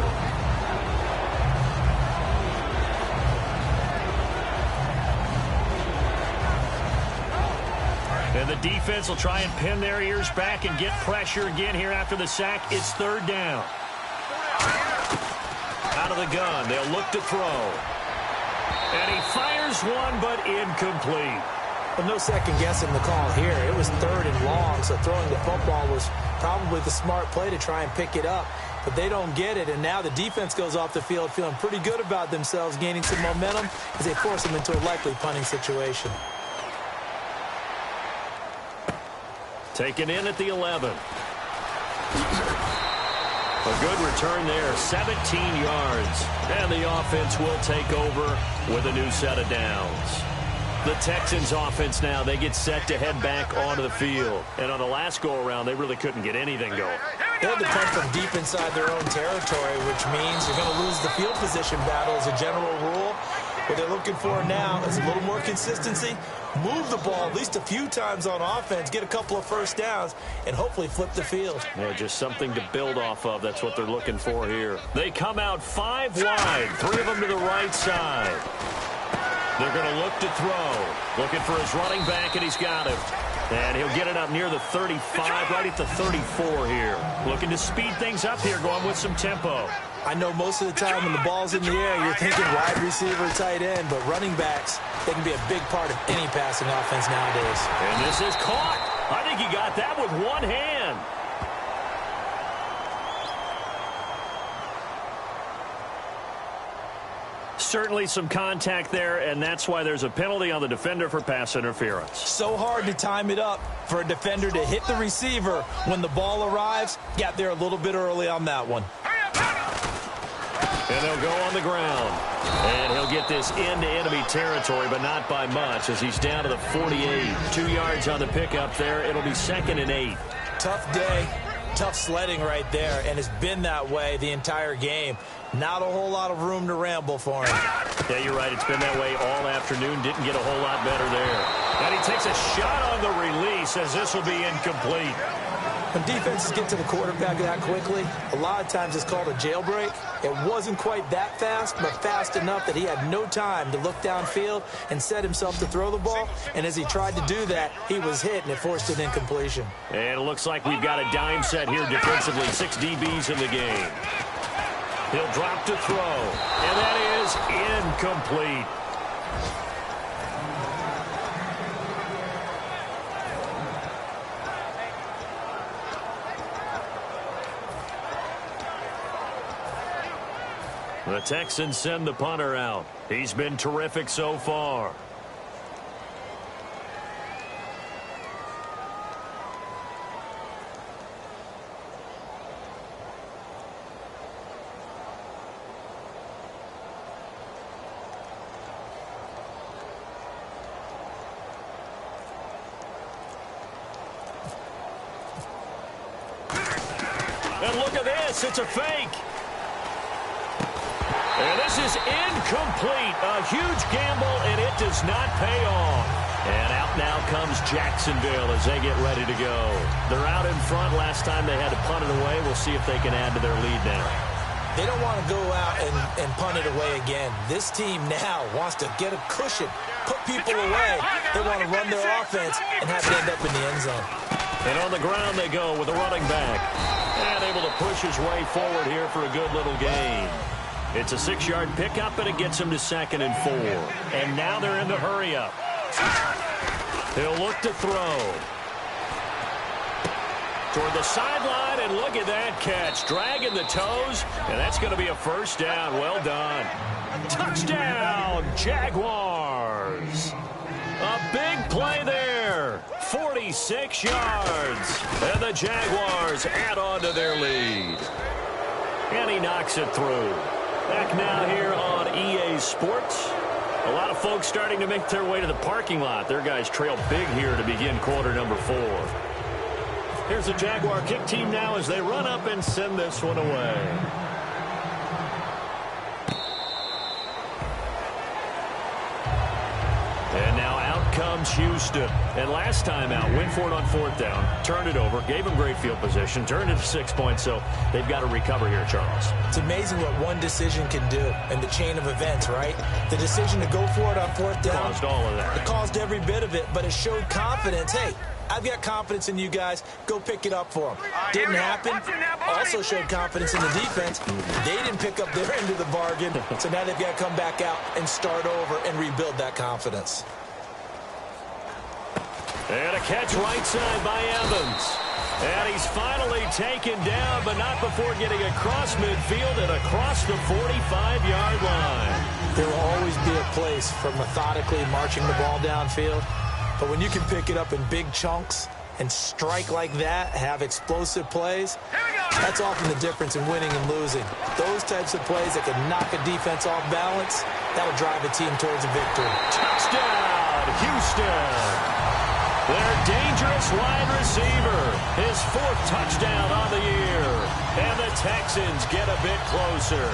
B: And the defense will try and pin their ears back and get pressure again here after the sack. It's 3rd down. Out of the gun, they'll look to throw. And he fires one, but incomplete.
C: Well, no second guessing the call here. It was 3rd and long, so throwing the football was probably the smart play to try and pick it up. But they don't get it, and now the defense goes off the field feeling pretty good about themselves, gaining some momentum as they force them into a likely punting situation.
B: Taken in at the 11. A good return there, 17 yards. And the offense will take over with a new set of downs. The Texans offense now, they get set to head back onto the field. And on the last go-around, they really couldn't get anything going.
C: They had to punt from deep inside their own territory, which means you're going to lose the field position battle as a general rule. What they're looking for now is a little more consistency, move the ball at least a few times on offense, get a couple of first downs, and hopefully flip the field.
B: Yeah, just something to build off of. That's what they're looking for here. They come out 5 wide, 3 of them to the right side. They're going to look to throw. Looking for his running back, and he's got him. And he'll get it up near the 35, right at the 34 here. Looking to speed things up here, going with some tempo.
C: I know most of the time when the ball's in the air, you're thinking wide receiver, tight end, but running backs, they can be a big part of any passing offense nowadays.
B: And this is caught. I think he got that with one hand. Certainly some contact there, and that's why there's a penalty on the defender for pass interference.
C: So hard to time it up for a defender to hit the receiver when the ball arrives. Got there a little bit early on that one.
B: And they'll go on the ground. And he'll get this into enemy territory, but not by much as he's down to the 48. 2 yards on the pickup there. It'll be 2nd and 8.
C: Tough day, tough sledding right there, and it's been that way the entire game. Not a whole lot of room to ramble for him.
B: Yeah, you're right. It's been that way all afternoon. Didn't get a whole lot better there. And he takes a shot on the release as this will be incomplete.
C: When defenses get to the quarterback that quickly, a lot of times it's called a jailbreak. It wasn't quite that fast, but fast enough that he had no time to look downfield and set himself to throw the ball. And as he tried to do that, he was hit, and it forced an incompletion.
B: And it looks like we've got a dime set here defensively. 6 DBs in the game. He'll drop to throw, and that is incomplete. The Texans send the punter out. He's been terrific so far. And look at this, it's a fake. And this is incomplete. A huge gamble, and it does not pay off. And out now comes Jacksonville as they get ready to go. They're out in front. Last time they had to punt it away. We'll see if they can add to their lead now.
C: They don't want to go out and punt it away again. This team now wants to get a cushion, put people away. They want to run their offense and have it end up in the end zone.
B: And on the ground they go with a running back. And able to push his way forward here for a good little gain. It's a 6-yard pickup, and it gets him to 2nd and 4. And now they're in the hurry-up. He'll look to throw. Toward the sideline, and look at that catch. Dragging the toes, and that's going to be a first down. Well done. Touchdown, Jaguars. A big play there. 46 yards. And the Jaguars add on to their lead. And he knocks it through. Back now here on EA Sports. A lot of folks starting to make their way to the parking lot. Their guys trail big here to begin quarter number 4. Here's the Jaguar kick team now as they run up and send this one away. And now out comes comes Houston. And last time out, went for it on 4th down, turned it over, gave them great field position, turned it to 6 points, so they've got to recover here, Charles.
C: It's amazing what one decision can do in the chain of events, right? The decision to go for it on 4th down
B: caused all of that.
C: It caused every bit of it, but it showed confidence. Hey, I've got confidence in you guys. Go pick it up for them. Didn't happen. Also showed confidence in the defense. They didn't pick up their end of the bargain, so now they've got to come back out and start over and rebuild that confidence.
B: And a catch right side by Evans. And he's finally taken down, but not before getting across midfield and across the 45-yard line.
C: There will always be a place for methodically marching the ball downfield. But when you can pick it up in big chunks and strike like that, have explosive plays, that's often the difference in winning and losing. Those types of plays that can knock a defense off balance, that'll drive a team towards a victory.
B: Touchdown, Houston. Their dangerous wide receiver, his 4th touchdown on the year. And the Texans get a bit closer.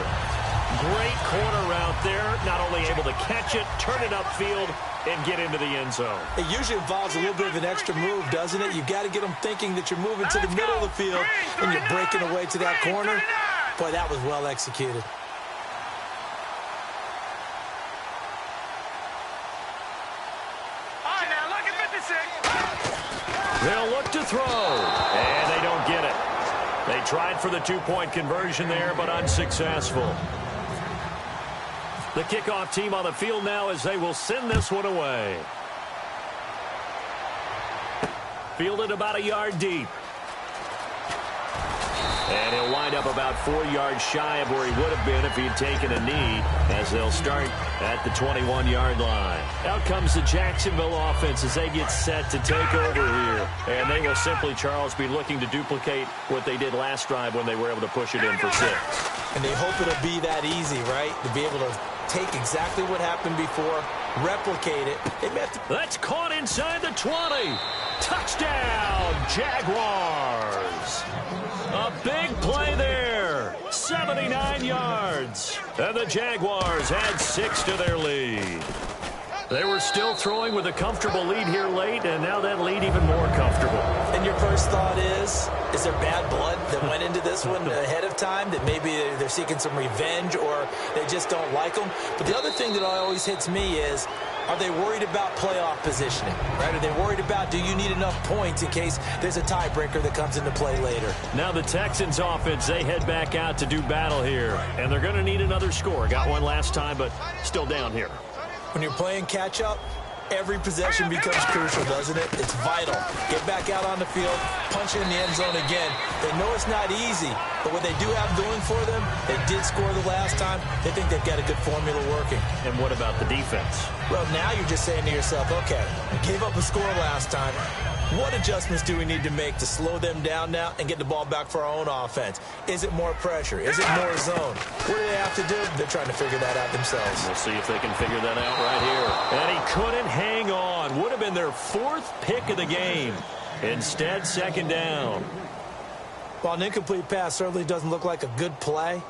B: Great corner route there, not only able to catch it, turn it upfield, and get into the end zone.
C: It usually involves a little bit of an extra move, doesn't it? You've got to get them thinking that you're moving to the middle of the field and you're breaking away to that corner. Boy, that was well executed.
B: They'll look to throw, and they don't get it. They tried for the 2-point conversion there, but unsuccessful. The kickoff team on the field now as they will send this one away. Fielded about a yard deep. And he'll wind up about 4 yards shy of where he would have been if he'd taken a knee, as they'll start at the 21-yard line. Out comes the Jacksonville offense as they get set to take over here. And they will simply, Charles, be looking to duplicate what they did last drive when they were able to push it in for 6.
C: And they hope it'll be that easy, right? To be able to take exactly what happened before, replicate it.
B: That's caught inside the 20. Touchdown, Jaguars. A big play there. 79 yards. And the Jaguars add 6 to their lead. They were still throwing with a comfortable lead here late, and now that lead even more comfortable.
C: And your first thought is there bad blood that went into this one ahead of time, that maybe they're seeking some revenge or they just don't like them? But the other thing that always hits me is, are they worried about playoff positioning, right? Are they worried about, do you need enough points in case there's a tiebreaker that comes into play later?
B: Now the Texans offense, they head back out to do battle here, and they're going to need another score. Got one last time, but still down here.
C: When you're playing catch-up, every possession becomes crucial, doesn't it? It's vital. Get back out on the field, punch it in the end zone again. They know it's not easy, but what they do have going for them, they did score the last time. They think they've got a good formula working.
B: And what about the defense?
C: Well, now you're just saying to yourself, okay, we gave up a score last time. What adjustments do we need to make to slow them down now and get the ball back for our own offense? Is it more pressure? Is it more zone? What do they have to do? They're trying to figure that out themselves.
B: We'll see if they can figure that out right here. And he couldn't hang on. Would have been their 4th pick of the game. Instead, 2nd down.
C: While an incomplete pass certainly doesn't look like a good play,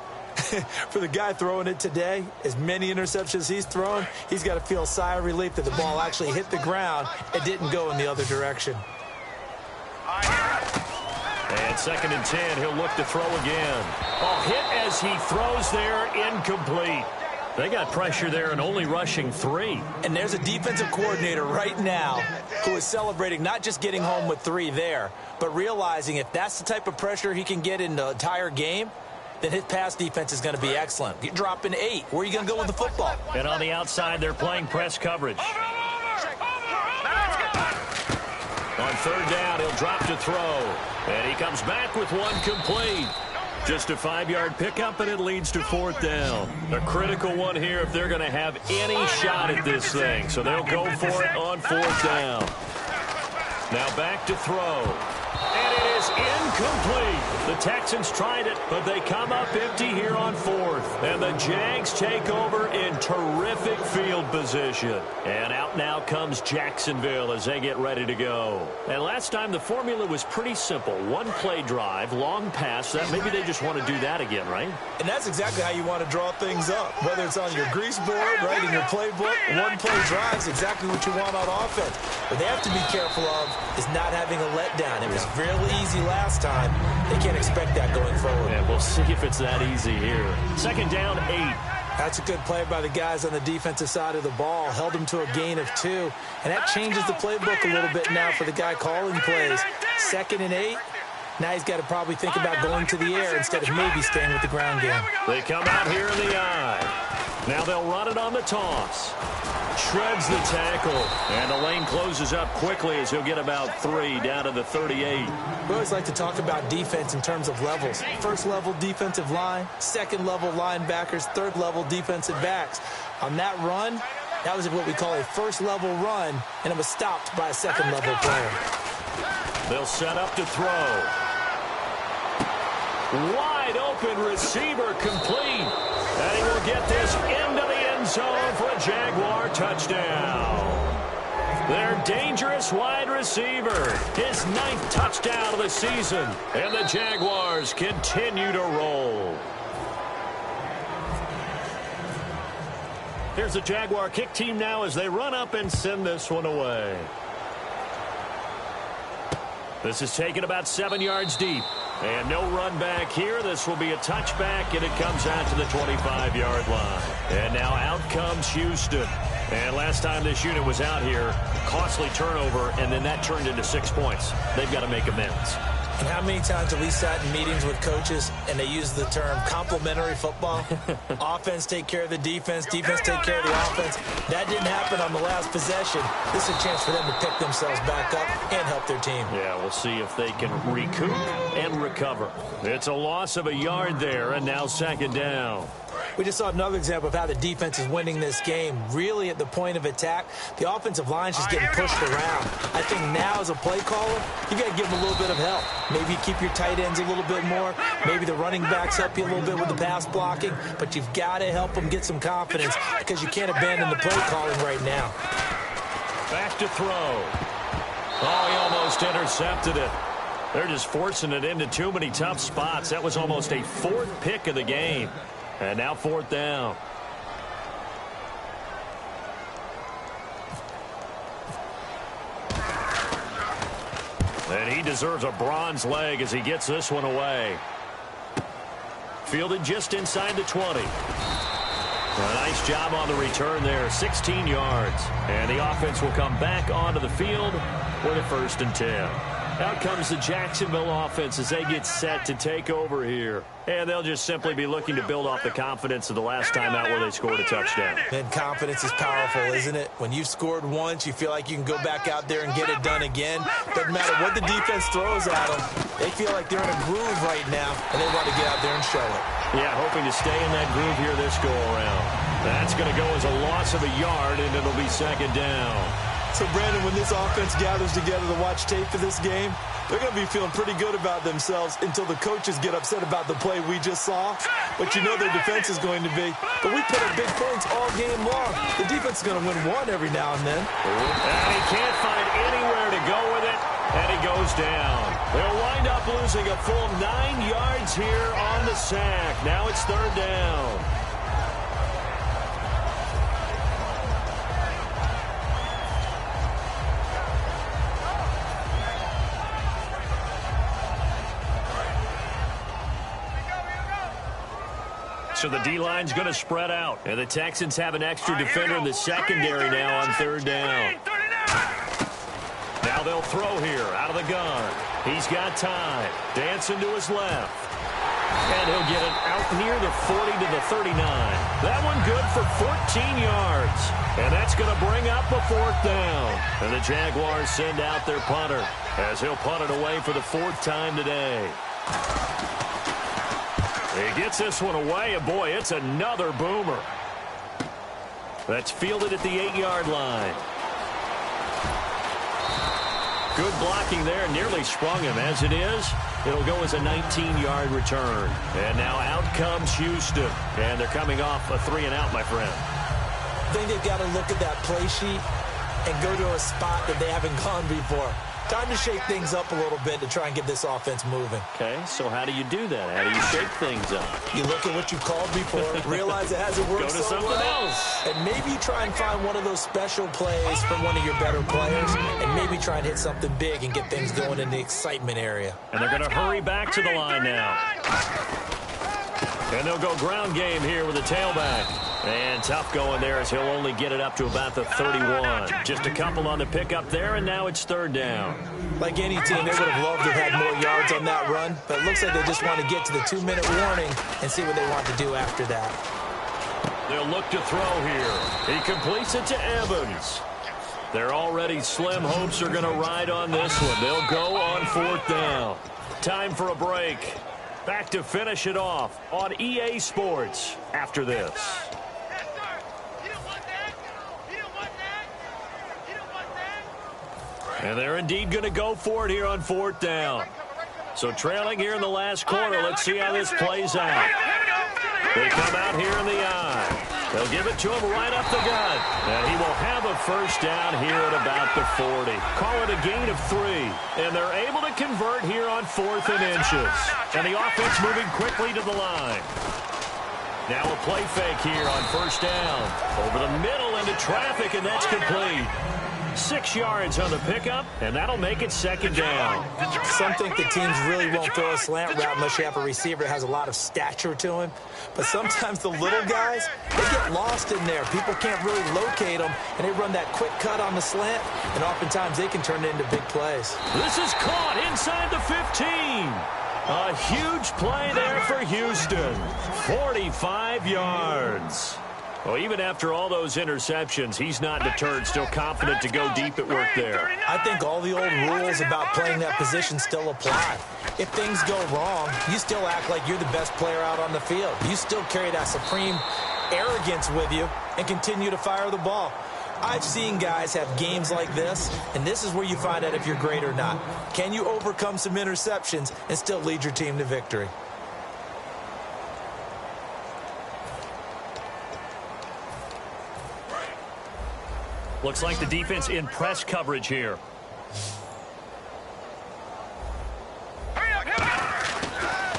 C: for the guy throwing it today, as many interceptions he's thrown, he's got to feel a sigh of relief that the ball actually hit the ground and didn't go in the other direction.
B: And 2nd and 10, he'll look to throw again. Oh, hit as he throws there, incomplete. They got pressure there and only rushing 3.
C: And there's a defensive coordinator right now who is celebrating not just getting home with 3 there, but realizing if that's the type of pressure he can get in the entire game, then his pass defense is going to be excellent. You're dropping 8. Where are you going to go with the football?
B: And on the outside, they're playing press coverage. On 3rd down, he'll drop to throw. And he comes back with one complete. Just a 5-yard pickup, and it leads to 4th down. A critical one here if they're going to have any shot at this thing. So they'll go for it on 4th down. Now back to throw. And it is is incomplete. The Texans tried it, but they come up empty here on fourth. And the Jags take over in terrific field position. And out now comes Jacksonville as they get ready to go. And last time the formula was pretty simple. One play drive, long pass. That maybe they just want to do that again, right?
C: And that's exactly how you want to draw things up. Whether it's on your grease board, right, in your playbook, one play drive is exactly what you want on offense. What they have to be careful of is not having a letdown. It was really easy last time. They can't expect that going forward.
B: Yeah, we'll see if it's that easy here. Second down, 8.
C: That's a good play by the guys on the defensive side of the ball. Held them to a gain of 2. And that changes the playbook a little bit now for the guy calling plays. 2nd and 8. Now he's got to probably think about going to the air instead of maybe staying with the ground game.
B: They come out here in the eye. Now they'll run it on the toss. Shreds the tackle. And the lane closes up quickly as he'll get about 3 down to the 38.
C: We always like to talk about defense in terms of levels. First level defensive line, second level linebackers, third level defensive backs. On that run, that was what we call a first level run, and it was stopped by a second level player.
B: They'll set up to throw. Wide open receiver complete. And he will get this into the end zone for a Jaguar touchdown. Their dangerous wide receiver, his 9th touchdown of the season. And the Jaguars continue to roll. Here's the Jaguar kick team now as they run up and send this one away. This is taken about 7 yards deep. And no run back here. This will be a touchback, and it comes out to the 25-yard line. And now out comes Houston. And last time this unit was out here, costly turnover, and then that turned into 6 points. They've got to make amends.
C: And how many times have we sat in meetings with coaches and they use the term complementary football? Offense take care of the defense, defense take care of the offense. That didn't happen on the last possession. This is a chance for them to pick themselves back up and help their team.
B: Yeah, we'll see if they can recoup and recover. It's a loss of a yard there, and now second down.
C: We just saw another example of how the defense is winning this game. Really at the point of attack, the offensive line's just getting pushed around. I think now as a play caller, you got to give them a little bit of help. Maybe you keep your tight ends a little bit more. Maybe the running backs help you a little bit with the pass blocking. But you've got to help them get some confidence because you can't abandon the play calling right now.
B: Back to throw. Oh, he almost intercepted it. They're just forcing it into too many tough spots. That was almost a 4th pick of the game. And now 4th down. And he deserves a bronze leg as he gets this one away. Fielded just inside the 20. A nice job on the return there, 16 yards. And the offense will come back onto the field with a 1st and 10. Out comes the Jacksonville offense as they get set to take over here. And they'll just simply be looking to build off the confidence of the last time out where they scored a touchdown.
C: And confidence is powerful, isn't it? When you've scored once, you feel like you can go back out there and get it done again. Doesn't matter what the defense throws at them. They feel like they're in a groove right now, and they want to get out there and show it.
B: Yeah, hoping to stay in that groove here this go-around. That's going to go as a loss of a yard, and it'll be second down.
C: So, Brandon, when this offense gathers together to watch tape for this game, they're going to be feeling pretty good about themselves until the coaches get upset about the play we just saw. But you know their defense is going to be. But we put up big points all game long. The defense is going to win one every now and then.
B: And he can't find anywhere to go with it, and he goes down. They'll wind up losing a full 9 yards here on the sack. Now it's 3rd down. So the D-line's going to spread out. And the Texans have an extra defender in the secondary now on 3rd down. Now they'll throw here out of the gun. He's got time. Dancing to his left. And he'll get it out near the 40 to the 39. That one good for 14 yards. And that's going to bring up a 4th down. And the Jaguars send out their punter as he'll punt it away for the 4th time today. He gets this one away, and boy, it's another boomer. That's fielded at the 8-yard line. Good blocking there, nearly sprung him. As it is, it'll go as a 19-yard return. And now out comes Houston. And they're coming off a 3-and-out, my friend.
C: I think they've got to look at that play sheet and go to a spot that they haven't gone before. Time to shake things up a little bit to try and get this offense moving.
B: Okay, so how do you do that? How do you shake things up?
C: You look at what you called before, realize it hasn't worked
B: Go to something else.
C: And maybe try and find one of those special plays from one of your better players, and maybe try and hit something big and get things going in the excitement area.
B: And they're going to hurry back to the line now. And they'll go ground game here with a tailback. And tough going there as he'll only get it up to about the 31. Just a couple on the pickup there, and now it's 3rd down.
C: Like any team, they would have loved to have had more yards on that run, but it looks like they just want to get to the 2-minute warning and see what they want to do after that.
B: They'll look to throw here. He completes it to Evans. Their already slim hopes are going to ride on this one. They'll go on 4th down. Time for a break. Back to finish it off on EA Sports after this. And they're indeed going to go for it here on 4th down. So trailing here in the last quarter. Let's see how this plays out. They come out here in the eye. They'll give it to him right up the gut. And he will have a 1st down here at about the 40. Call it a gain of 3. And they're able to convert here on 4th and inches. And the offense moving quickly to the line. Now a play fake here on 1st down. Over the middle into traffic, and that's complete. 6 yards on the pickup, and that'll make it 2nd down.
C: Some think the teams really won't throw a slant route unless you have a receiver that has a lot of stature to him. But sometimes the little guys, they get lost in there. People can't really locate them, and they run that quick cut on the slant, and oftentimes they can turn it into big plays.
B: This is caught inside the 15. A huge play there for Houston. 45 yards. Well, even after all those interceptions, he's not deterred, still confident to go deep at work there.
C: I think all the old rules about playing that position still apply. If things go wrong, you still act like you're the best player out on the field. You still carry that supreme arrogance with you and continue to fire the ball. I've seen guys have games like this, and this is where you find out if you're great or not. Can you overcome some interceptions and still lead your team to victory?
B: Looks like the defense in press coverage here.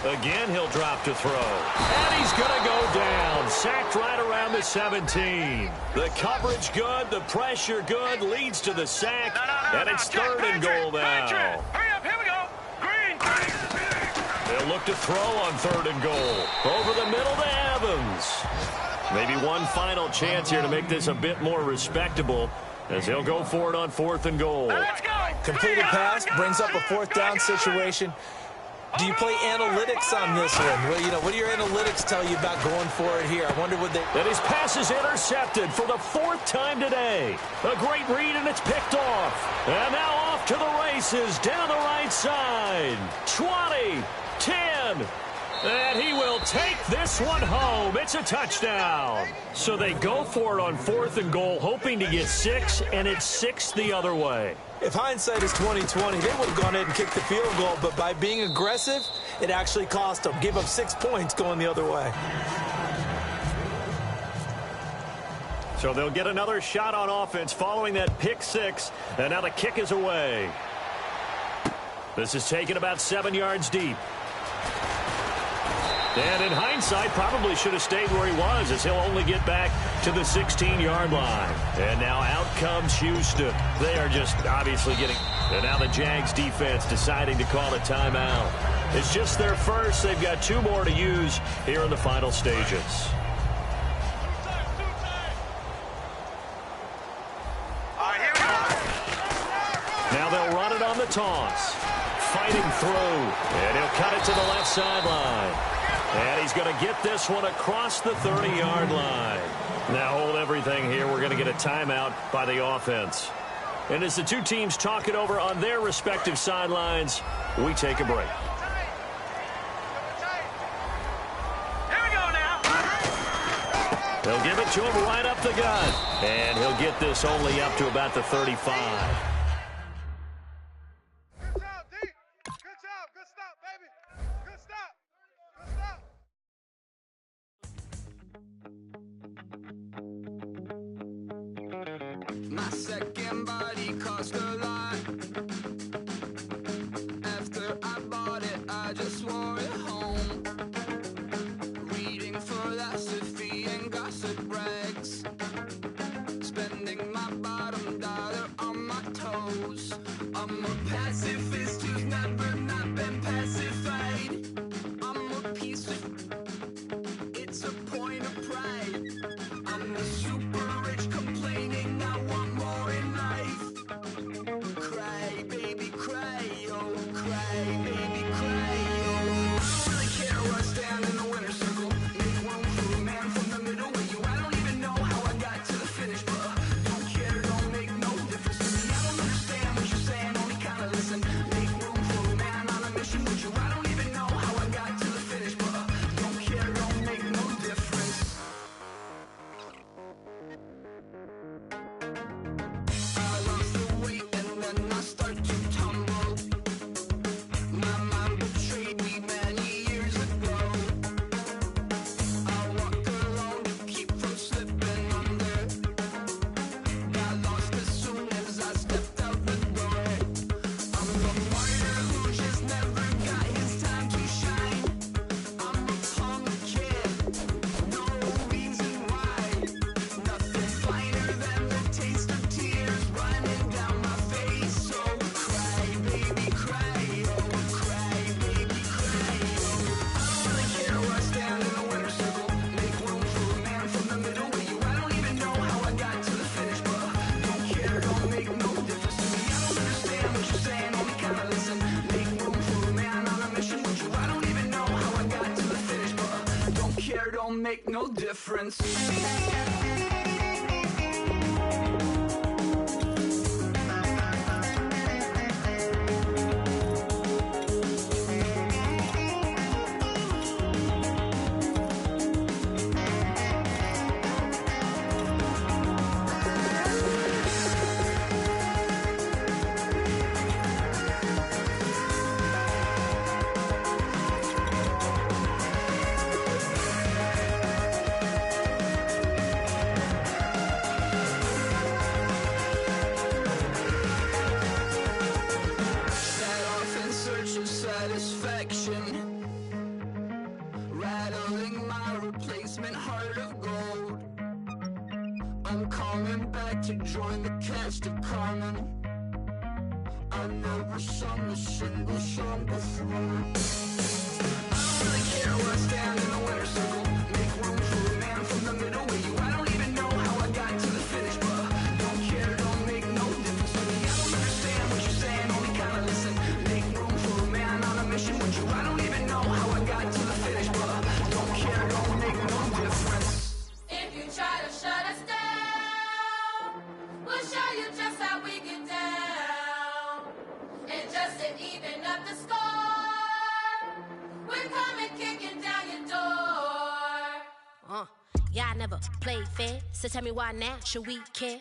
B: Again, he'll drop to throw. And he's going to go down. Sacked right around the 17. The coverage good, the pressure good, leads to the sack. And it's 3rd and goal now.
D: Hurry up, here we go. Green.
B: They'll look to throw on 3rd and goal. Over the middle to Evans. Maybe one final chance here to make this a bit more respectable as he'll go for it on 4th and goal.
D: Let's go.
C: Completed pass brings up a 4th down situation. Do you play analytics on this one? Well, what do your analytics tell you about going for it here? I wonder what they...
B: And his pass is intercepted for the 4th time today. A great read, and it's picked off. And now off to the races down the right side. 20, 10... And he will take this one home. It's a touchdown. So they go for it on 4th and goal, hoping to get 6, and it's 6 the other way.
C: If hindsight is 20/20, they would have gone ahead and kicked the field goal, but by being aggressive, it actually cost them. Give up 6 points going the other way.
B: So they'll get another shot on offense following that pick 6, and now the kick is away. This is taken about 7 yards deep. And in hindsight, probably should have stayed where he was, as he'll only get back to the 16-yard line. And now out comes Houston. They are just obviously getting... And now the Jags defense deciding to call a timeout. It's just their first. They've got 2 more to use here in the final stages. Now they'll run it on the toss. Fighting through. And he'll cut it to the left sideline. And he's going to get this one across the 30-yard line. Now hold everything here. We're going to get a timeout by the offense. And as the two teams talk it over on their respective sidelines, we take a break.
D: Here we go now.
B: They'll give it to him right up the gut. And he'll get this only up to about the 35.
E: My second body cost a lot. After I bought it, I just wore it home. Reading philosophy and gossip rags. Spending my bottom dollar on my toes. I'm a pacifist who's never not been pacified. I'm a piece of... It's a point of pride. I'm the super rich complaining I want more in life. Cry, baby, cry, oh, cry, baby, cry, oh. I don't really care where I stand in the winner's circle. Make room for a man from the middle with you. I don't even know how I got to the finish, but don't care, don't make no difference to me. I don't understand what you're saying, only kinda listen. Make room for a man on a mission with you. I don't even know how I got to the finish, but don't care, don't make no difference. I lost the weight and then I start to tumble. My mind betrayed me many years ago. I walk alone to keep from slipping under. Got lost as soon as I stepped out the door. I'm the martyr who just never got his time to shine. I'm a punk kid, no reason why. Nothing finer than the taste of tears running down my face. So cry, baby, cry, oh, cry, baby, cry, oh. I don't really care where I stand in the winner's circle. Make room for a man from the middle with you. I don't even know how I got to the finish, but don't care, don't make no difference to me. I don't understand what you're saying, only kinda listen. Make room for a man on a mission with you. I don't even know how I got to the finish, but don't care, don't make no difference. Set off in search of satisfaction, rattling my replacement heart of gold. I'm coming back to join the cast of Carmen. I never sung a single song before. I don't really care where I stand in the winner's circle. Make room for a man from the middle with you. I don't even know how I got to the finish, but don't care, don't make no difference to me. I don't understand what you're saying, only kinda listen. Make room for a man on a mission with you. I don't even know how I got to the finish, but don't care, don't make no difference.
F: If you try to shut us down, we'll show you just how we get down. And just to even up the score, we're coming kicking down your door.
G: Yeah, I never played fair, so tell me why now should we care?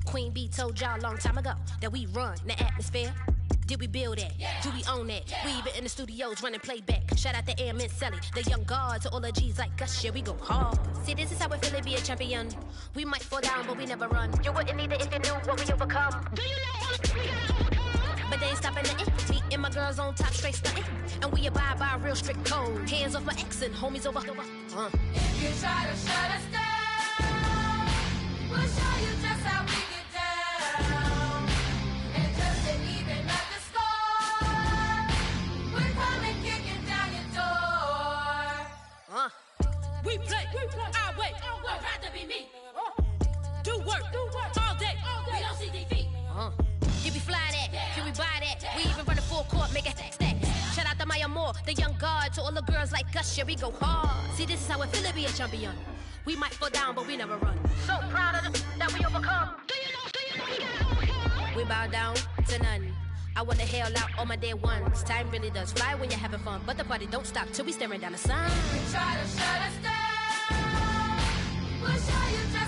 G: Queen Bee told y'all a long time ago that we run the atmosphere. Did we build that?
F: Yeah.
G: Do we own that?
F: Yeah.
G: We even in the studios running playback. Shout out to Airman Sally, the young guard, to all the G's like us. Yeah, we go hard. See, this is how we feel to be a champion. We might fall down, but we never run. You wouldn't need it if you knew what we overcome. Do you know all the we gotta overcome? But they ain't stopping nothing. Me and my girls on top straight stunting. And we abide by a real strict code. Hands off my ex and homies over.
F: If you try to shut us down, we'll show you just how we get down. And just to even up the score, we're coming kicking down your door.
G: We play our way.
F: Would rather be me.
G: Do work all day.
F: We don't see defeat.
G: Did we fly that?
F: Yeah.
G: Can we buy that?
F: Yeah.
G: We even run a full court, make it stack. Shout out to Maya Moore, the young guard, to all the girls like us. Yeah, we go hard. See, this is how it feel to be a champion. We might fall down, but we never run. So proud of that we overcome. Do you know we gotta overcome? We bow down to none. I wanna hail out all my day ones. Time really does fly when you're having fun, but the party don't stop till we staring down the sun.
F: If you try to shut us down, we'll show you just